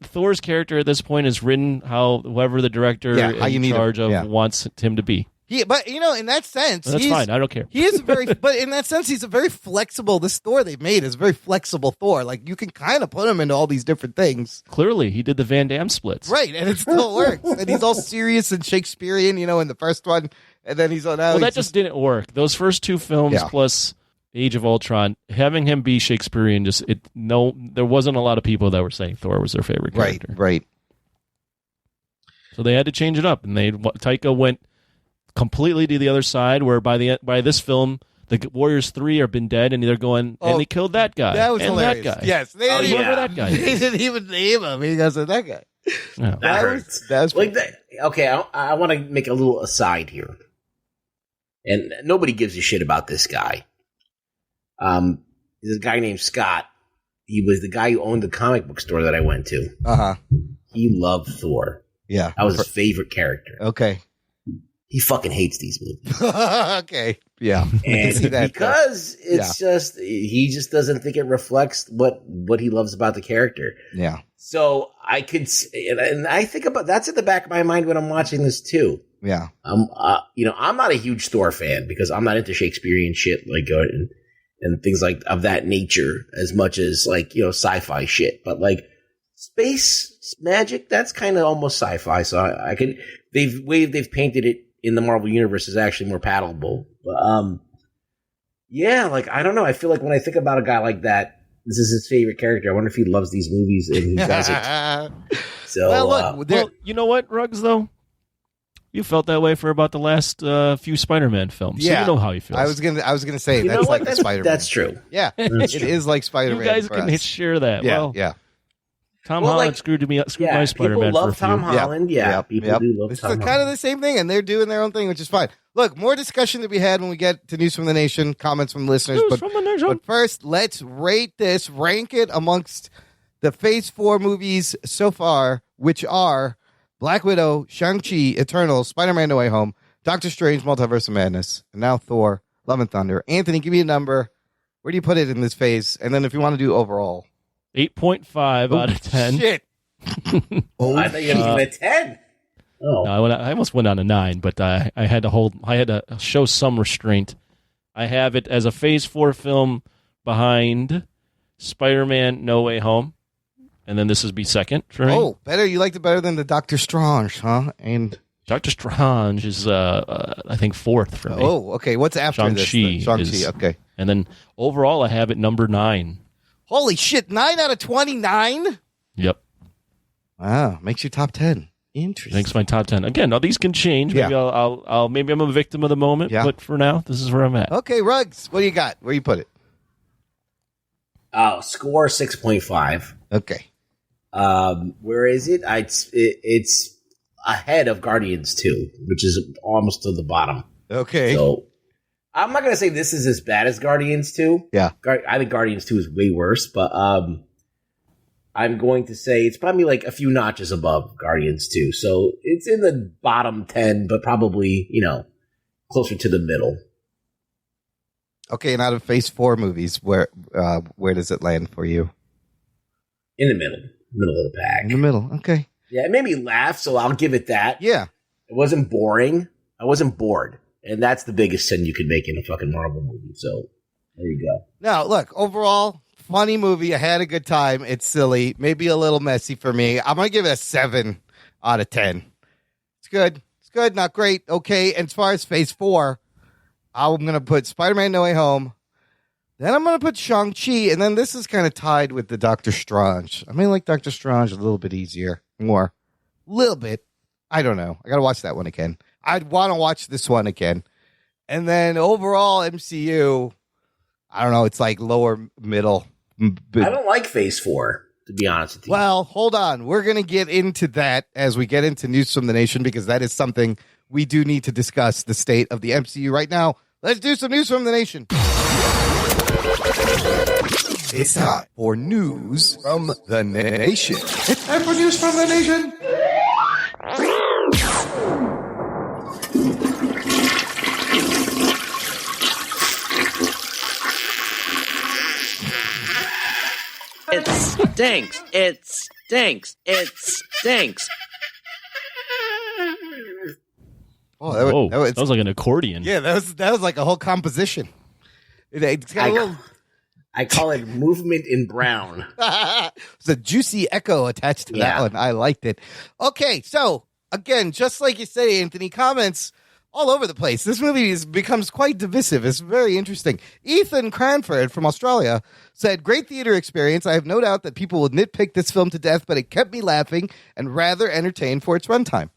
Thor's character at this point is written how whoever the director in charge of wants him to be. But in that sense, that's fine. I don't care. He is but in that sense, he's a very flexible. This Thor they've made is a very flexible Thor. Like you can kind of put him into all these different things. Clearly, he did the Van Damme splits, right? And it still works. And he's all serious and Shakespearean, in the first one, and then he's on. Well, that just didn't work. Those first two films plus Age of Ultron, having him be Shakespearean, there wasn't a lot of people that were saying Thor was their favorite character. Right. So they had to change it up, and Taika went completely to the other side. Where by this film, the Warriors 3 have been dead, and they're going and they killed that guy. That was hilarious. That guy. Yes, they didn't remember that guy. They didn't even name him. He goes, that guy. Yeah. That hurts. Okay, I want to make a little aside here, and nobody gives a shit about this guy. There's a guy named Scott. He was the guy who owned the comic book store that I went to. He loved Thor. Yeah, that was his favorite character. Okay. He fucking hates these movies. Okay. Yeah. And because it's just he just doesn't think it reflects what he loves about the character. Yeah. So I could, and I think about that's in the back of my mind when I'm watching this too. Yeah. I'm not a huge Thor fan because I'm not into Shakespearean shit like and things like of that nature as much as like sci-fi shit. But like space magic, that's kind of almost sci-fi. So I can they've painted it in the Marvel universe is actually more palatable. But like I don't know. I feel like when I think about a guy like that, this is his favorite character. I wonder if he loves these movies and he does it. So well, you know what, Ruggs though. You felt that way for about the last few Spider-Man films. Yeah, so you know how you feel. I was gonna say that's like a Spider-Man. That's true. Yeah, it is like Spider-Man. You guys can share that. Yeah, yeah. Tom Holland screwed my Spider-Man. People love Tom Holland. Yeah, people do love Tom Holland. It's kind of the same thing, and they're doing their own thing, which is fine. Look, more discussion to be had when we get to News from the Nation, comments from the listeners. But first, let's rate this, rank it amongst the Phase 4 movies so far, which are Black Widow, Shang-Chi, Eternals, Spider-Man No Way Home, Doctor Strange, Multiverse of Madness, and now Thor, Love and Thunder. Anthony, give me a number. Where do you put it in this phase? And then if you want to do overall. 8.5 out of 10. Shit. I thought you were going to give it a 10. Oh. No, I almost went on a 9, but I had to show some restraint. I have it as a Phase 4 film behind Spider-Man No Way Home. And then this would be second for me. Oh, better. You liked it better than the Doctor Strange, huh? And Doctor Strange is, I think, fourth for me. Oh, okay. What's after this? Shang-Chi, okay. And then overall, I have it number 9. Holy shit, 9 out of 29? Yep. Wow, makes you top 10. Interesting. Makes my top 10. Again, now these can change. Maybe I'll maybe I'm a victim of the moment, but for now, this is where I'm at. Okay, Ruggs, what do you got? Where you put it? Oh, score 6.5. Okay. Where is it? It's ahead of Guardians 2, which is almost to the bottom. Okay. So I'm not going to say this is as bad as Guardians 2. Yeah. I think Guardians 2 is way worse, but I'm going to say it's probably like a few notches above Guardians 2. So it's in the bottom 10, but probably, closer to the middle. Okay, and out of Phase 4 movies, where does it land for you? In the middle of the pack. In the middle, okay. Yeah, it made me laugh, so I'll give it that. Yeah. It wasn't boring. I wasn't bored. And that's the biggest sin you could make in a fucking Marvel movie. So there you go. Now, look, overall, funny movie. I had a good time. It's silly. Maybe a little messy for me. I'm going to give it a 7 out of 10. It's good. It's good. Not great. Okay. And as far as Phase 4, I'm going to put Spider-Man No Way Home. Then I'm going to put Shang-Chi. And then this is kind of tied with the Doctor Strange. I mean, like Doctor Strange a little bit easier. More. A little bit. I don't know. I got to watch that one again. I'd want to watch this one again. And then overall MCU, I don't know. It's like lower middle. I don't like Phase 4, to be honest with you. Well, hold on. We're going to get into that as we get into News from the Nation, because that is something we do need to discuss, the state of the MCU right now. Let's do some News from the Nation. It's time for News from the Nation. It's time for News from the Nation. It stinks. It stinks. It stinks. Oh, that was like an accordion. Yeah, that was like a whole composition. It's got a little. I call it movement in brown. It's a juicy echo attached to that one. I liked it. Okay, so again, just like you said, Anthony, comments all over the place. This movie becomes quite divisive. It's very interesting. Ethan Cranford from Australia said, "Great theater experience. I have no doubt that people will nitpick this film to death, but it kept me laughing and rather entertained for its runtime."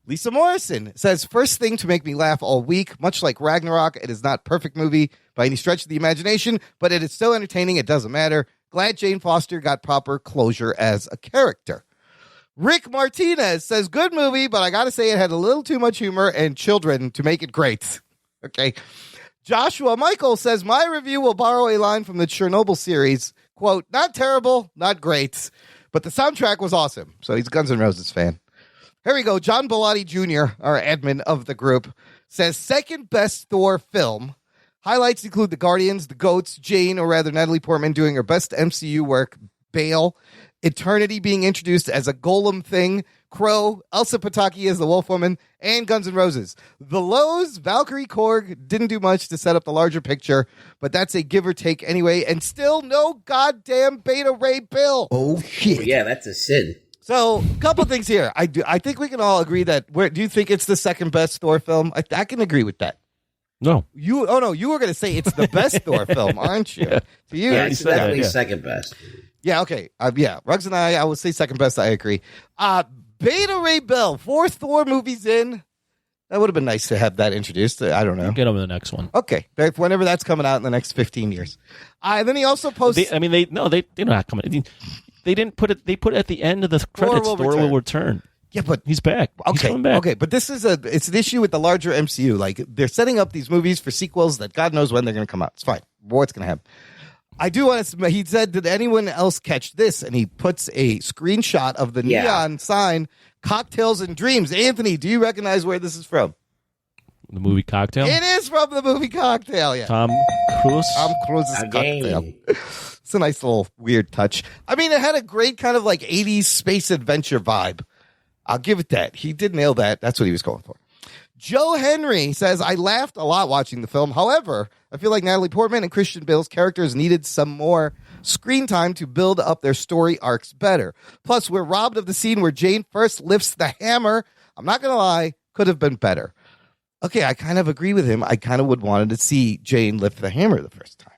Lisa Morrison says, "First thing to make me laugh all week. Much like Ragnarok, it is not a perfect movie by any stretch of the imagination, but it is so entertaining it doesn't matter. Glad Jane Foster got proper closure as a character." Rick Martinez says, "Good movie, but I got to say it had a little too much humor and children to make it great." Okay. Joshua Michael says, "My review will borrow a line from the Chernobyl series. Quote, not terrible, not great, but the soundtrack was awesome." So he's a Guns N' Roses fan. Here we go. John Bellotti Jr., our admin of the group, says, "Second best Thor film. Highlights include the Guardians, the Goats, Jane, or rather Natalie Portman doing her best MCU work, Bale, Eternity being introduced as a golem thing, Crow, Elsa Pataki as the Wolf Woman, and Guns N' Roses. The lows, Valkyrie Korg didn't do much to set up the larger picture, but that's a give or take anyway, and still no goddamn Beta Ray Bill." Oh, shit. Yeah, that's a sin. So, a couple things here. I think we can all agree that. Do you think it's the second best Thor film? I can agree with that. No. You were going to say it's the best Thor film, aren't you? Yeah. To you, Yeah, it's definitely second best. Yeah, okay. Yeah, Ruggs and I would say second best. I agree. Beta Ray Bill, 4 Thor movies in. That would have been nice to have that introduced. I don't know. Get him in the next one. Okay, whenever that's coming out in the next 15 years. And then he also posted. They're not coming. They didn't put it. They put it at the end of the credits. Thor will return. Yeah, but he's back. He's coming back. Okay, but it's an issue with the larger MCU. Like, they're setting up these movies for sequels that God knows when they're going to come out. It's fine. What's going to happen? I do want to. He said, "Did anyone else catch this?" And he puts a screenshot of the neon sign, "Cocktails and Dreams." Anthony, do you recognize where this is from? The movie Cocktail? It is from the movie Cocktail, yeah. Tom Cruise? Tom Cruise's Cocktail. It's a nice little weird touch. I mean, it had a great kind of like 80s space adventure vibe. I'll give it that. He did nail that. That's what he was going for. Joe Henry says, "I laughed a lot watching the film. However, I feel like Natalie Portman and Christian Bale's characters needed some more screen time to build up their story arcs better. Plus, we're robbed of the scene where Jane first lifts the hammer. I'm not going to lie, could have been better." Okay, I kind of agree with him. I kind of would wanted to see Jane lift the hammer the first time.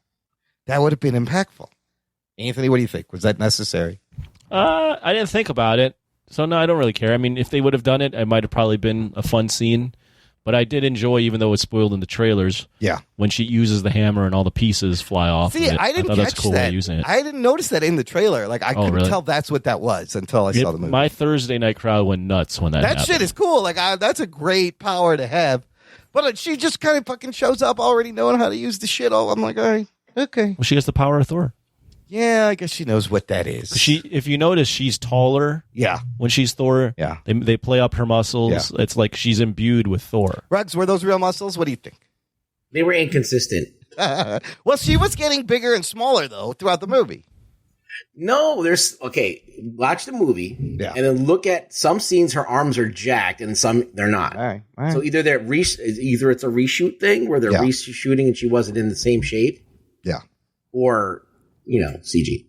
That would have been impactful. Anthony, what do you think? Was that necessary? I didn't think about it. So, no, I don't really care. I mean, if they would have done it, it might have probably been a fun scene. But I did enjoy, even though it's spoiled in the trailers, when she uses the hammer and all the pieces fly off. See, of it. I didn't thought catch that's a cool that. way of using it. I didn't notice that in the trailer. Like I couldn't really? tell that's what that was until I saw the movie. My Thursday night crowd went nuts when that happened. Shit is cool. Like that's a great power to have. But she just kind of fucking shows up already knowing how to use the shit. All I'm like, all right, okay. Well, she has the power of Thor. Yeah, I guess she knows what that is. If you notice, she's taller. Yeah. When she's Thor. Yeah. They play up her muscles. Yeah. It's like she's imbued with Thor. Ruggs, were those real muscles? What do you think? They were inconsistent. Well, she was getting bigger and smaller though throughout the movie. No, watch the movie and then look at some scenes. Her arms are jacked and some they're not. All right. So either either it's a reshoot thing where they're reshooting and she wasn't in the same shape. Yeah. Or CG.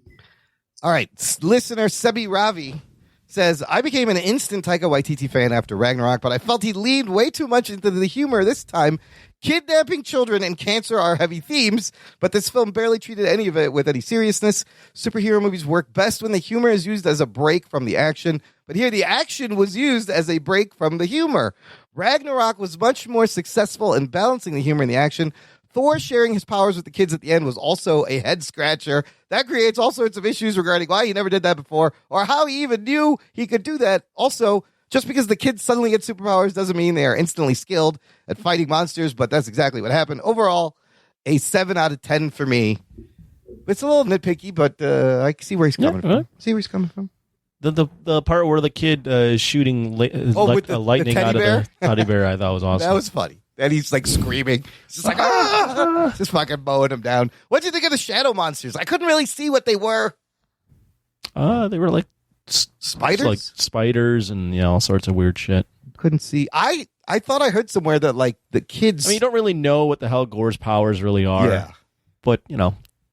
All right. Listener Sebi Ravi says, I became an instant Taika Waititi fan after Ragnarok, but I felt he leaned way too much into the humor this time. Kidnapping children and cancer are heavy themes, but this film barely treated any of it with any seriousness. Superhero movies work best when the humor is used as a break from the action, but here the action was used as a break from the humor. Ragnarok was much more successful in balancing the humor and the action. Thor sharing his powers with the kids at the end was also a head scratcher. That creates all sorts of issues regarding why he never did that before or how he even knew he could do that. Also, just because the kids suddenly get superpowers doesn't mean they are instantly skilled at fighting monsters, but that's exactly what happened. Overall, a 7 out of 10 for me. It's a little nitpicky, but I see where he's coming from. See where he's coming from. The part where the kid is shooting lightning the out of the teddy bear, I thought was awesome. That was funny. And he's like screaming. He's just like, ah! Just fucking mowing him down. What do you think of the shadow monsters? I couldn't really see what they were. They were like spiders, like spiders, and all sorts of weird shit. Couldn't see. I thought I heard somewhere that like the kids. I mean, you don't really know what the hell Gore's powers really are. Yeah, but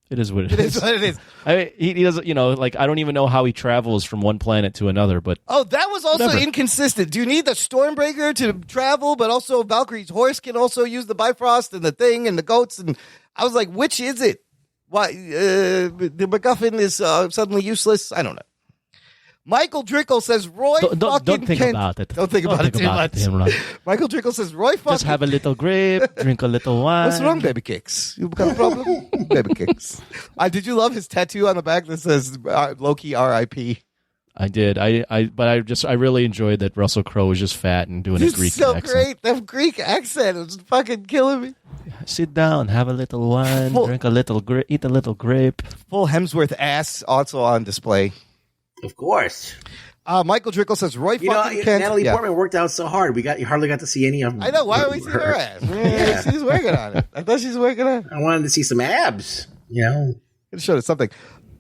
it is what it is. It is what it is. I mean, he doesn't. Like I don't even know how he travels from one planet to another. But that was also inconsistent. Do you need the Stormbreaker to travel? But also Valkyrie's horse can also use the Bifrost and the thing and the goats. And I was like, which is it? Why the MacGuffin is suddenly useless? I don't know. Michael Drickle says Roy don't think Kent. About it. Don't think about it too much. Michael Drickle says Roy fucking just have a little grape, drink a little wine. What's wrong, baby kicks? You got a problem? Baby kicks. Did you love his tattoo on the back that says Loki R.I.P.? I did. But I really enjoyed that Russell Crowe was just fat and doing a Greek accent. So great. That Greek accent was fucking killing me. Sit down, have a little wine, drink a little grape, eat a little grape. Full Hemsworth ass also on display. Of course. Michael Drickle says Roy fucking Kent. Natalie Portman worked out so hard. You hardly got to see any of them. I know. Why are we seeing her ass? She's working on it. I thought she's working on it. I wanted to see some abs. It showed us something.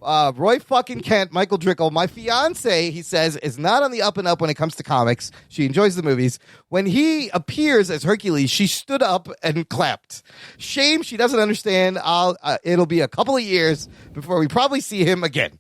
Roy fucking Kent, Michael Drickle. My fiance, he says, is not on the up and up when it comes to comics. She enjoys the movies. When he appears as Hercules, she stood up and clapped. Shame she doesn't understand. It'll be a couple of years before we probably see him again.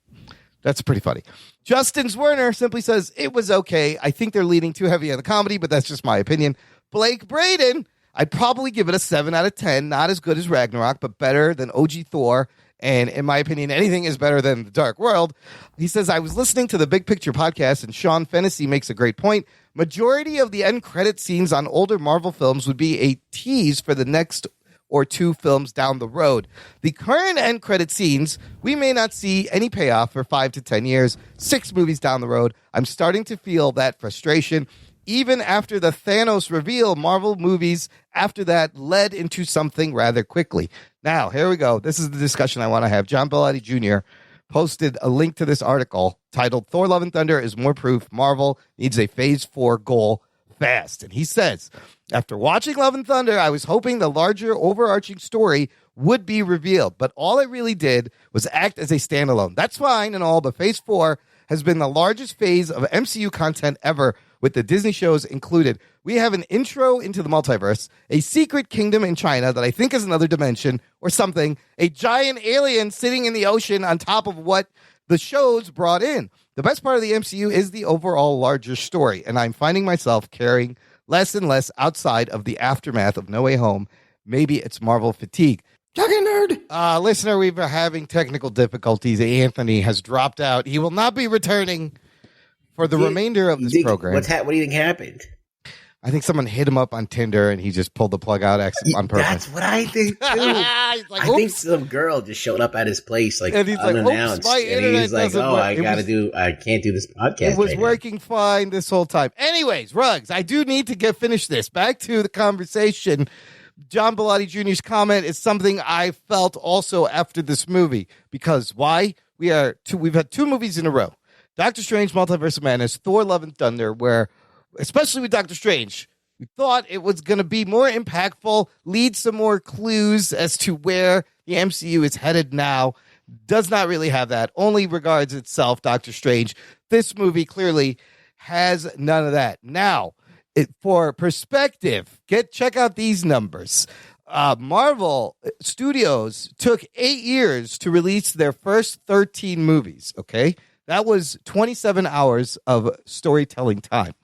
That's pretty funny. Justin Zwerner simply says, it was okay. I think they're leaning too heavy on the comedy, but that's just my opinion. Blake Braden, I'd probably give it a 7 out of 10. Not as good as Ragnarok, but better than OG Thor. And in my opinion, anything is better than The Dark World. He says, I was listening to the Big Picture podcast, and Sean Fennessy makes a great point. Majority of the end credit scenes on older Marvel films would be a tease for the next or 2 films down the road. The current end credit scenes, we may not see any payoff for 5 to 10 years, 6 movies down the road. I'm starting to feel that frustration. Even after the Thanos reveal, Marvel movies after that led into something rather quickly. Now, here we go. This is the discussion I want to have. John Bellotti Jr. posted a link to this article titled Thor Love and Thunder is more proof Marvel needs a Phase 4 goal fast. And he says, after watching Love and Thunder, I was hoping the larger overarching story would be revealed, but all it really did was act as a standalone. That's fine and all, but Phase 4 has been the largest phase of MCU content ever, with the Disney shows included. We have an intro into the multiverse, a secret kingdom in China that I think is another dimension or something, a giant alien sitting in the ocean on top of what the shows brought in. The best part of the MCU is the overall larger story, and I'm finding myself caring less and less outside of the aftermath of No Way Home. Maybe it's Marvel fatigue. Jock and Nerd! Listener, we've been having technical difficulties. Anthony has dropped out. He will not be returning for the remainder of this program. What do you think happened? I think someone hit him up on Tinder and he just pulled the plug out on purpose. That's what I think too. Like, I think some girl just showed up at his place like and he's like, unannounced. "Oops, my and internet he's like, doesn't "Oh, work." I can't do this podcast." It was right working fine this whole time. Anyways, Ruggs, I do need to finish this. Back to the conversation. John Bellotti Jr.'s comment is something I felt also after this movie. Because why? We've had 2 movies in a row. Doctor Strange, Multiverse of Madness, Thor, Love and Thunder, where, especially with Doctor Strange, we thought it was going to be more impactful, lead some more clues as to where the MCU is headed now. Does not really have that. Only regards itself, Doctor Strange. This movie clearly has none of that. Now, for perspective, check out these numbers. Marvel Studios took 8 years to release their first 13 movies, okay? That was 27 hours of storytelling time.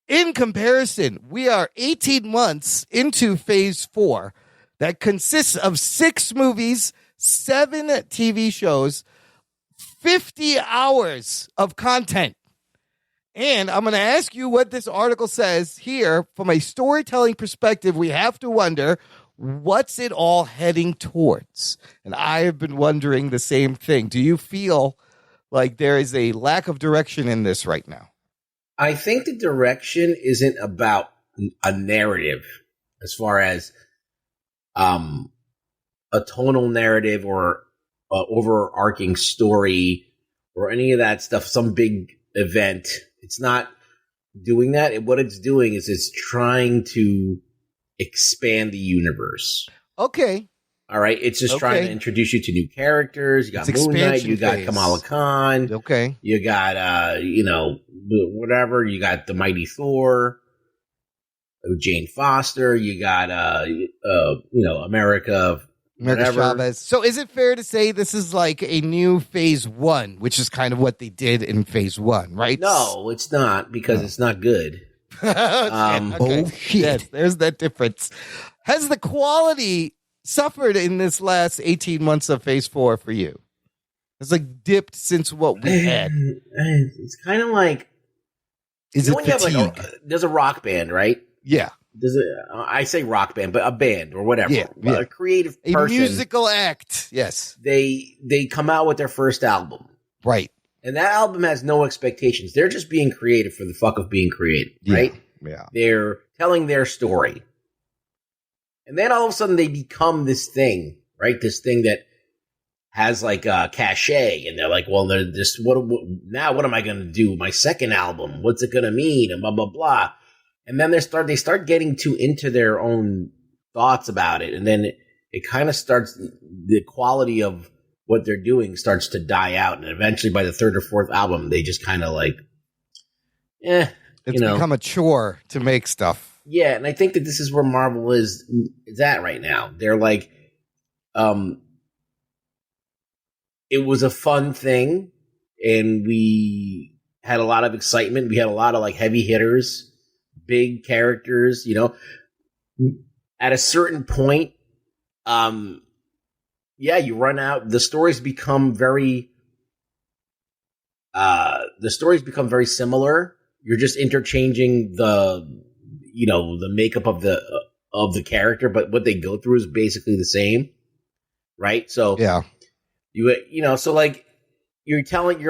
In comparison, we are 18 months into phase 4 that consists of 6 movies, 7 TV shows, 50 hours of content. And I'm going to ask you what this article says here. From a storytelling perspective, we have to wonder, what's it all heading towards? And I have been wondering the same thing. Do you feel like there is a lack of direction in this right now? I think the direction isn't about a narrative as far as a tonal narrative or overarching story or any of that stuff, some big event. It's not doing that. What it's doing is it's trying to expand the universe. Okay. All right. It's just trying to introduce you to new characters. You got Moon Knight. You got Kamala Khan. Okay. You got, whatever. You got the mighty Thor, Jane Foster. You got, America Chavez. So is it fair to say this is like a new phase 1, which is kind of what they did in phase 1, right? No, it's not, because it's not good. Okay. Oh, shit. Yes, there's that difference. Has the quality suffered in this last 18 months of phase 4 for you? It's like dipped since what we had. It's kind of like, is it fatigue? There's a rock band, right? Yeah. I say rock band, but a band or whatever. Yeah. A creative person. A musical act. Yes. They come out with their first album. Right. And that album has no expectations. They're just being creative for the fuck of being creative, right? Yeah. They're telling their story. And then all of a sudden they become this thing, right? This thing that has like a cachet. And they're like, well, now what am I going to do? My second album, what's it going to mean? And blah, blah, blah. And then they start getting too into their own thoughts about it. And then it kind of starts, the quality of what they're doing starts to die out. And eventually by the 3rd or 4th album, they just kind of like, it's become a chore to make stuff. Yeah. And I think that this is where Marvel is at right now. They're like, it was a fun thing and we had a lot of excitement. We had a lot of like heavy hitters. Big characters, at a certain point, you run out. The stories become very similar. You're just interchanging the makeup of the character, but what they go through is basically the same, right? So yeah, so like you're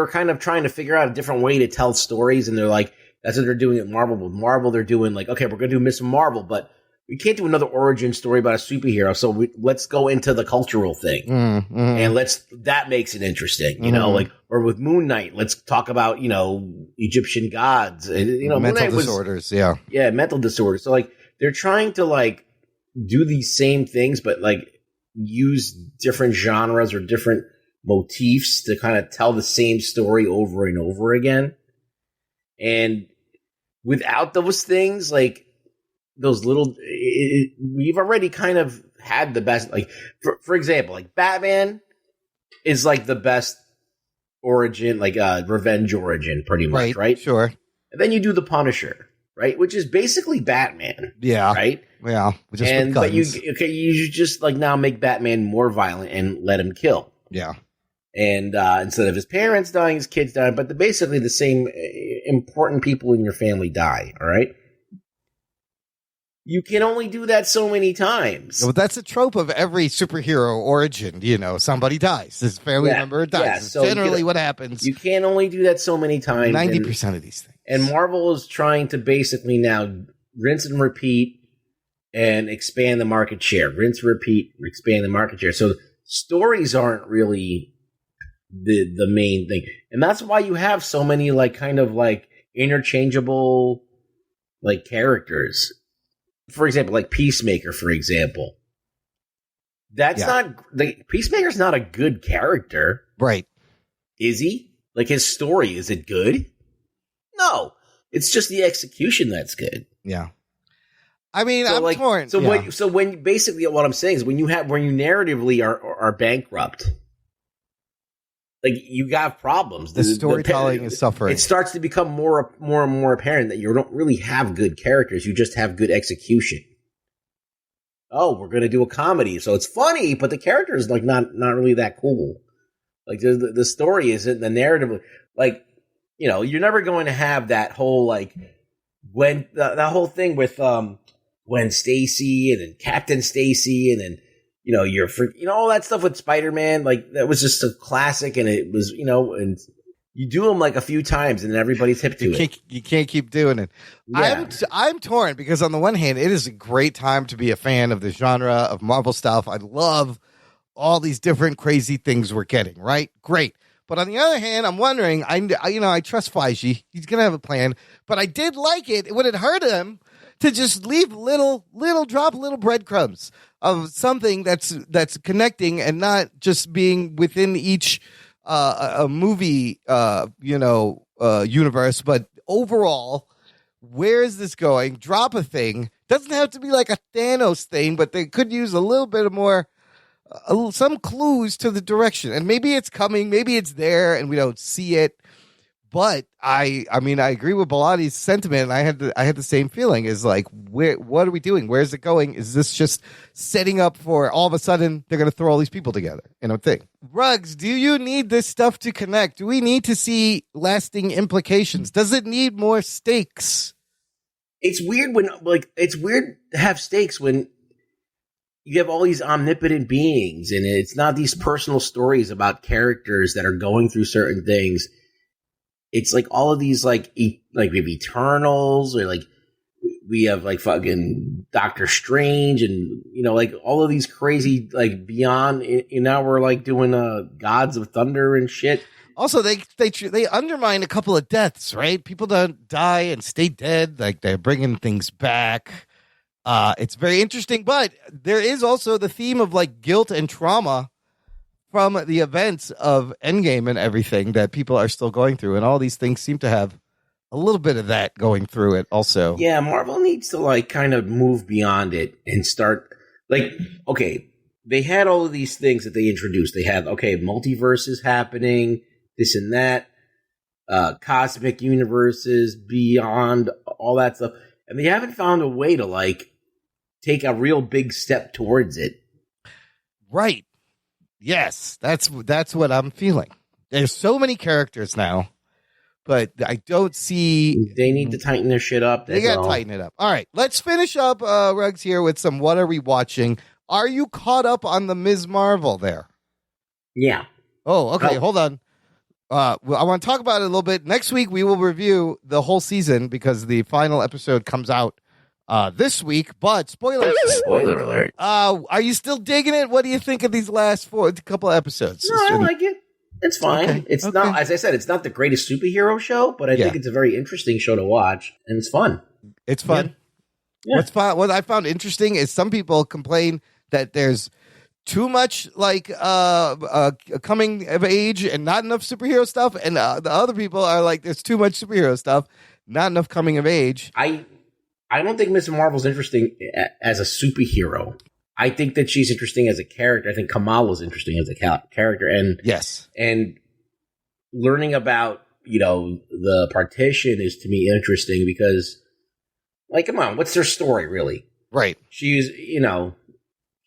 kind of trying to figure out a different way to tell stories, and they're like. That's what they're doing at Marvel. With Marvel, they're doing like, okay, we're going to do Miss Marvel, but we can't do another origin story about a superhero. So let's go into the cultural thing, and that makes it interesting, or with Moon Knight, let's talk about Egyptian gods, mental disorders, mental disorders. So like they're trying to like do these same things, but like use different genres or different motifs to kind of tell the same story over and over again. And without those things, like those little, we've already kind of had the best, like, for example, like Batman is like the best origin, like revenge origin pretty much, right? Sure. And then you do the Punisher, right? Which is basically Batman. Yeah. Right? Yeah. But you just like now make Batman more violent and let him kill. Yeah. And instead of his parents dying, his kids die. But basically the same important people in your family die, all right? you can only do that so many times. Well, that's a trope of every superhero origin. Somebody dies. His family member dies. Yeah, It's so generally what happens. You can't only do that so many times. 90% of these things. And Marvel is trying to basically now rinse and repeat and expand the market share. Rinse, repeat, expand the market share. So stories aren't really the main thing. And that's why you have so many kind of interchangeable characters. For example, like Peacemaker, for example. Peacemaker's not a good character. Right. Is he? His story, is it good? No. It's just the execution that's good. Yeah. I mean, I'm torn. So when basically what I'm saying is when you narratively are bankrupt, you got problems. The storytelling is suffering. It starts to become more and more apparent that you don't really have good characters. You just have good execution. Oh, we're going to do a comedy. So it's funny, but the character is not really that cool. The story isn't, the narrative. You're never going to have that whole when that whole thing with Gwen Stacy and then Captain Stacy and then all that stuff with Spider-Man, that was just a classic, and it was, and you do them a few times and then everybody's hip to it. You can't keep doing it. Yeah. I'm torn because on the one hand, it is a great time to be a fan of the genre of Marvel stuff. I love all these different crazy things we're getting, right? Great. But on the other hand, I'm wondering, I trust Feige. He's going to have a plan, but I did like it. It would have hurt him to just leave little breadcrumbs of something that's connecting and not just being within each a movie universe, but overall, where is this going? Drop a thing. Doesn't have to be like a Thanos thing, but they could use a little bit of more some clues to the direction. And maybe it's coming, maybe it's there and we don't see it. But I agree with Bilatti's sentiment, and I had the same feeling. Is what are we doing? Where's it going? Is this just setting up for all of a sudden they're going to throw all these people together in a thing? Ruggs, do you need this stuff to connect? Do we need to see lasting implications? Does it need more stakes? It's weird it's weird to have stakes when you have all these omnipotent beings, and it's not these personal stories about characters that are going through certain things. It's all of these maybe Eternals, or we have fucking Doctor Strange, and all of these crazy beyond. Now we're doing Gods of Thunder and shit. Also, they undermine a couple of deaths, right? People don't die and stay dead. They're bringing things back. It's very interesting, but there is also the theme of guilt and trauma from the events of Endgame and everything that people are still going through. And all these things seem to have a little bit of that going through it also. Yeah, Marvel needs to kind of move beyond it and start okay, they had all of these things that they introduced. They had, multiverses happening, this and that, cosmic universes, beyond, all that stuff. And they haven't found a way to take a real big step towards it. Right. Yes, that's what I'm feeling. There's so many characters now, but I don't see. They need to tighten their shit up. They got to tighten it up. All right, let's finish up, Ruggs, here with some what are we watching? Are you caught up on the Ms. Marvel there? Yeah. Oh, okay. Hold on. I want to talk about it a little bit. Next week, we will review the whole season because the final episode comes out this week, but spoiler alert. Are you still digging it? What do you think of these last couple of episodes? No, I like it. It's fine. Okay. It's not, as I said, it's not the greatest superhero show, but I think it's a very interesting show to watch, and it's fun. It's fun. Yeah. What I found interesting is some people complain that there's too much coming of age and not enough superhero stuff, and the other people are like, there's too much superhero stuff, not enough coming of age. I don't think Miss Marvel's interesting as a superhero. I think that she's interesting as a character. I think Kamala's interesting as a character. And yes. And learning about, the partition is to me interesting because, come on, what's their story really? Right. She's,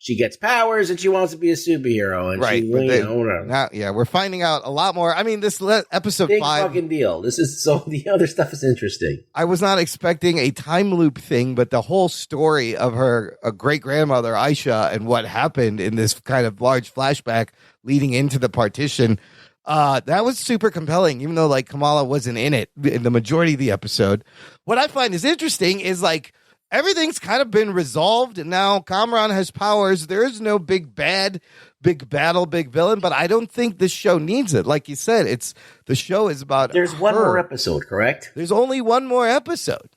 she gets powers and she wants to be a superhero. And right. she, But whatever. now, we're finding out a lot more. I mean, this episode Big 5. fucking deal. This is so the other stuff is interesting. I was not expecting a time loop thing, but the whole story of her great grandmother, Aisha, and what happened in this kind of large flashback leading into the partition. That was super compelling, even though like Kamala wasn't in it in the majority of the episode. What I find is interesting is like everything's kind of been resolved, and now Kamran has powers. There is no big bad, big battle, big villain, but I don't think this show needs it. Like you said, the show is about There's one her. more episode, correct? There's only one more episode.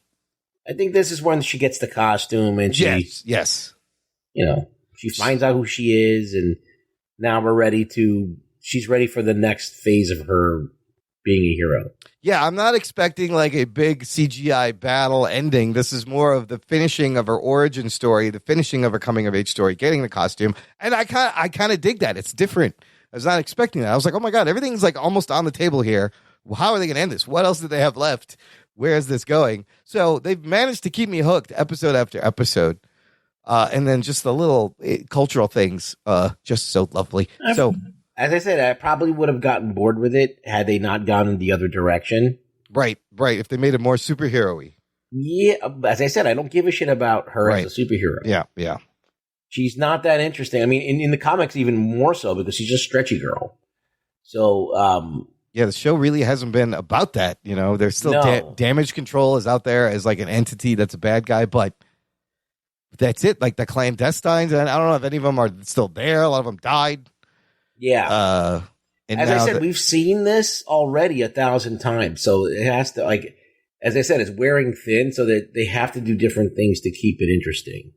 I think this is when she gets the costume and she, yes, she finds out who she is, and now she's ready for the next phase of her being a hero. Yeah, I'm not expecting like a big CGI battle ending. This is more of the finishing of her origin story, the finishing of her coming of age story, getting the costume, and I kind of dig that. It's different. I was not expecting that. I was like, oh my god, everything's like almost on the table here. How are they going to end this? What else do they have left? Where is this going? So they've managed to keep me hooked episode after episode, and then just the little cultural things, just so lovely. So. As I said, I probably would have gotten bored with it had they not gone in the other direction. Right. If they made it more superhero-y. Yeah, as I said, I don't give a shit about her as a superhero. Yeah. She's not that interesting. I mean, in the comics, even more so, because she's just stretchy girl. So, the show really hasn't been about that. There's still damage control is out there as like an entity that's a bad guy, but that's it. Like the clandestines, and I don't know if any of them are still there. A lot of them died. Yeah. And as I said, we've seen this already 1,000 times. So it has to, like, as I said, it's wearing thin, so that they have to do different things to keep it interesting.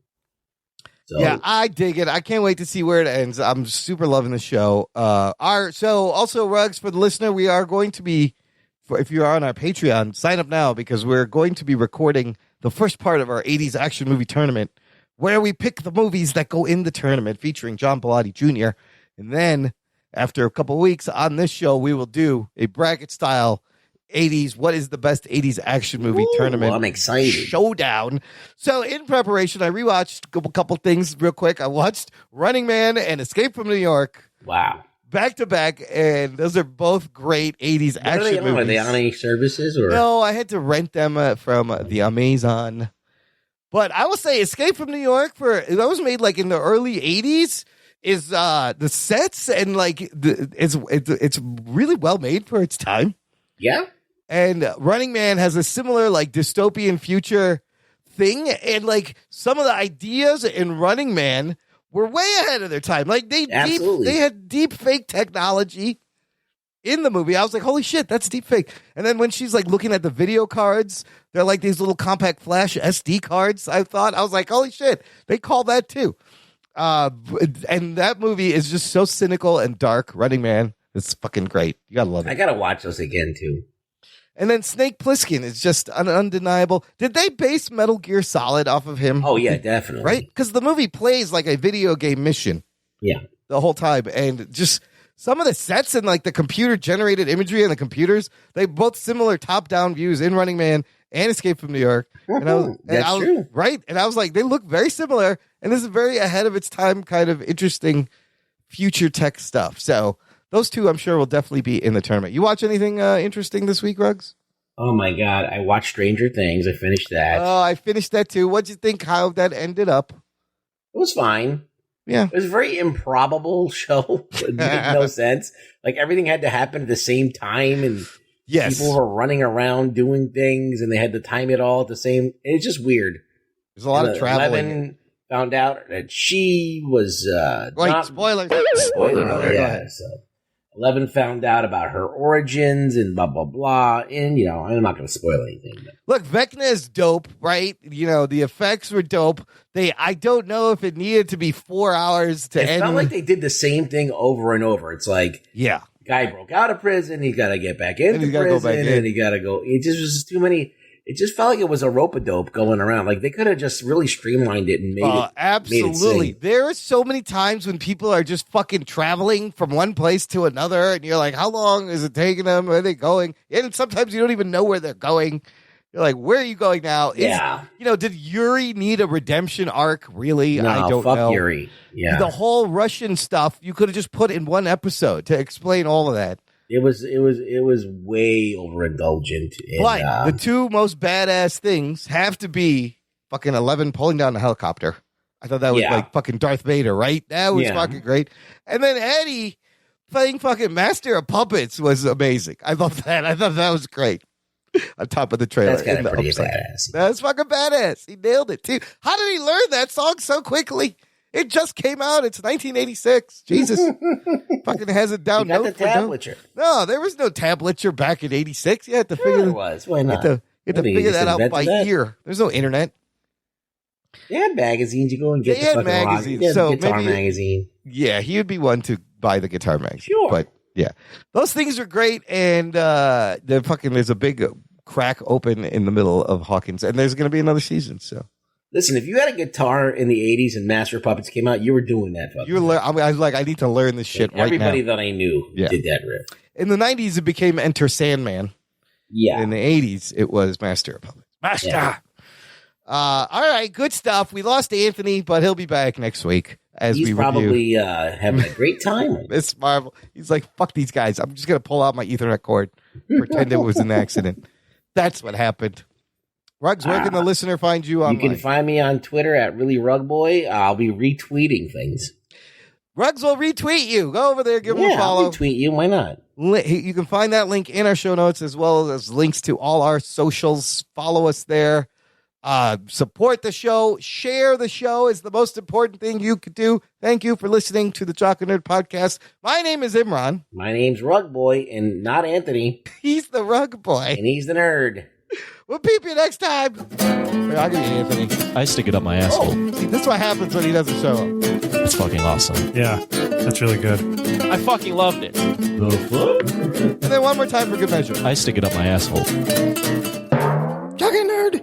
So. Yeah, I dig it. I can't wait to see where it ends. I'm super loving the show. So also, Ruggs, for the listener, we are going to be, if you're on our Patreon, sign up now because we're going to be recording the first part of our 80s action movie tournament where we pick the movies that go in the tournament featuring John Bellotti Jr., and then, after a couple of weeks on this show, we will do a bracket-style 80s, what is the best 80s action movie tournament I'm excited. showdown. So, in preparation, I rewatched a couple things real quick. I watched Running Man and Escape from New York. Wow. Back-to-back, and those are both great 80s action movies. Are they on any services? Or? No, I had to rent them from the Amazon. But I will say Escape from New York, that was made like in the early 80s. Is the sets and like it's really well made for its time. Yeah. And Running Man has a similar like dystopian future thing, and like some of the ideas in Running Man were way ahead of their time. Like they had deep fake technology in the movie. I was like, holy shit, that's deep fake. And then when she's like looking at the video cards, they're like these little compact flash SD cards. I was like, holy shit, they call that too. And that movie is just so cynical and dark. Running Man, it's fucking great. You gotta love it. I gotta watch those again too. And then Snake Plissken is just an undeniable. Did they base Metal Gear Solid off of him? Oh yeah, definitely. Right, because the movie plays like a video game mission. Yeah, the whole time, and just some of the sets and like the computer generated imagery and the computers. They both similar top down views in Running Man and Escape from New York. And I was true. Right. And I was like, they look very similar. And this is very ahead of its time, kind of interesting future tech stuff. So those two, I'm sure, will definitely be in the tournament. You watch anything interesting this week, Ruggs? Oh, my God. I watched Stranger Things. I finished that. Oh, I finished that, too. What'd you think how that ended up? It was fine. Yeah. It was a very improbable show. It made no sense. Like, everything had to happen at the same time, and people were running around doing things, and they had to time it all at the same. It's just weird. There's a lot of traveling. 11 found out that she was spoilers. Spoiler, yeah. So 11 found out about her origins and blah blah blah. And I'm not going to spoil anything. But. Look, Vecna is dope, right? The effects were dope. I don't know if it needed to be 4 hours to end. It's not like they did the same thing over and over. It's like guy broke out of prison, he got to get back into prison, and he got to go. It just was too many. It just felt like it was a rope-a-dope going around. Like they could have just really streamlined it and made it. Absolutely. Made it there are so many times when people are just fucking traveling from one place to another, and you're like, how long is it taking them? Where are they going? And sometimes you don't even know where they're going. You're like, where are you going now? Yeah. Did Yuri need a redemption arc? Really? No, I don't fuck know. Yuri. Yeah. The whole Russian stuff you could have just put in one episode to explain all of that. It was way overindulgent. But the two most badass things have to be fucking 11 pulling down the helicopter. I thought that was like fucking Darth Vader, right? That was fucking great. And then Eddie playing fucking Master of Puppets was amazing. I love that. I thought that was great. On top of the trailer. That's kind of pretty badass. That's fucking badass. He nailed it too. How did he learn that song so quickly? It just came out. It's 1986. Jesus. Fucking has it down. You got the tablature. No, there was no tablature back in 86. You had to figure it was. Why not? You had to figure that out by ear. There's no internet. They had magazines. You go and get the fucking magazines. So guitar magazine. Yeah, he would be one to buy the guitar magazine. Sure. But yeah, those things are great. And there's a big crack open in the middle of Hawkins. And there's going to be another season. So listen, if you had a guitar in the 80s and Master of Puppets came out, you were doing that. I need to learn this shit right now. Everybody that I knew did that riff. In the 90s, it became Enter Sandman. Yeah. In the 80s, it was Master of Puppets. Master! Yeah. All right, good stuff. We lost Anthony, but he'll be back next week. He's probably having a great time. Miss Marvel. He's like, fuck these guys. I'm just going to pull out my Ethernet cord, pretend it was an accident. That's what happened. Ruggs, where can the listener find you online? You can find me on Twitter at ReallyRugBoy. I'll be retweeting things. Ruggs will retweet you. Go over there, give him a follow. I'll retweet you. Why not? You can find that link in our show notes as well as links to all our socials. Follow us there. Support the show. Share the show is the most important thing you could do. Thank you for listening to the Jock and Nerd podcast. My name is Imran. My name's Rug Boy and not Anthony. He's the Rug Boy. And he's the nerd. We'll peep you next time. I'll give you Anthony. I stick it up my asshole. See, that's what happens when he doesn't show up. That's fucking awesome. Yeah, that's really good. I fucking loved it. The fuck? And then one more time for good measure. I stick it up my asshole. Jock and Nerd.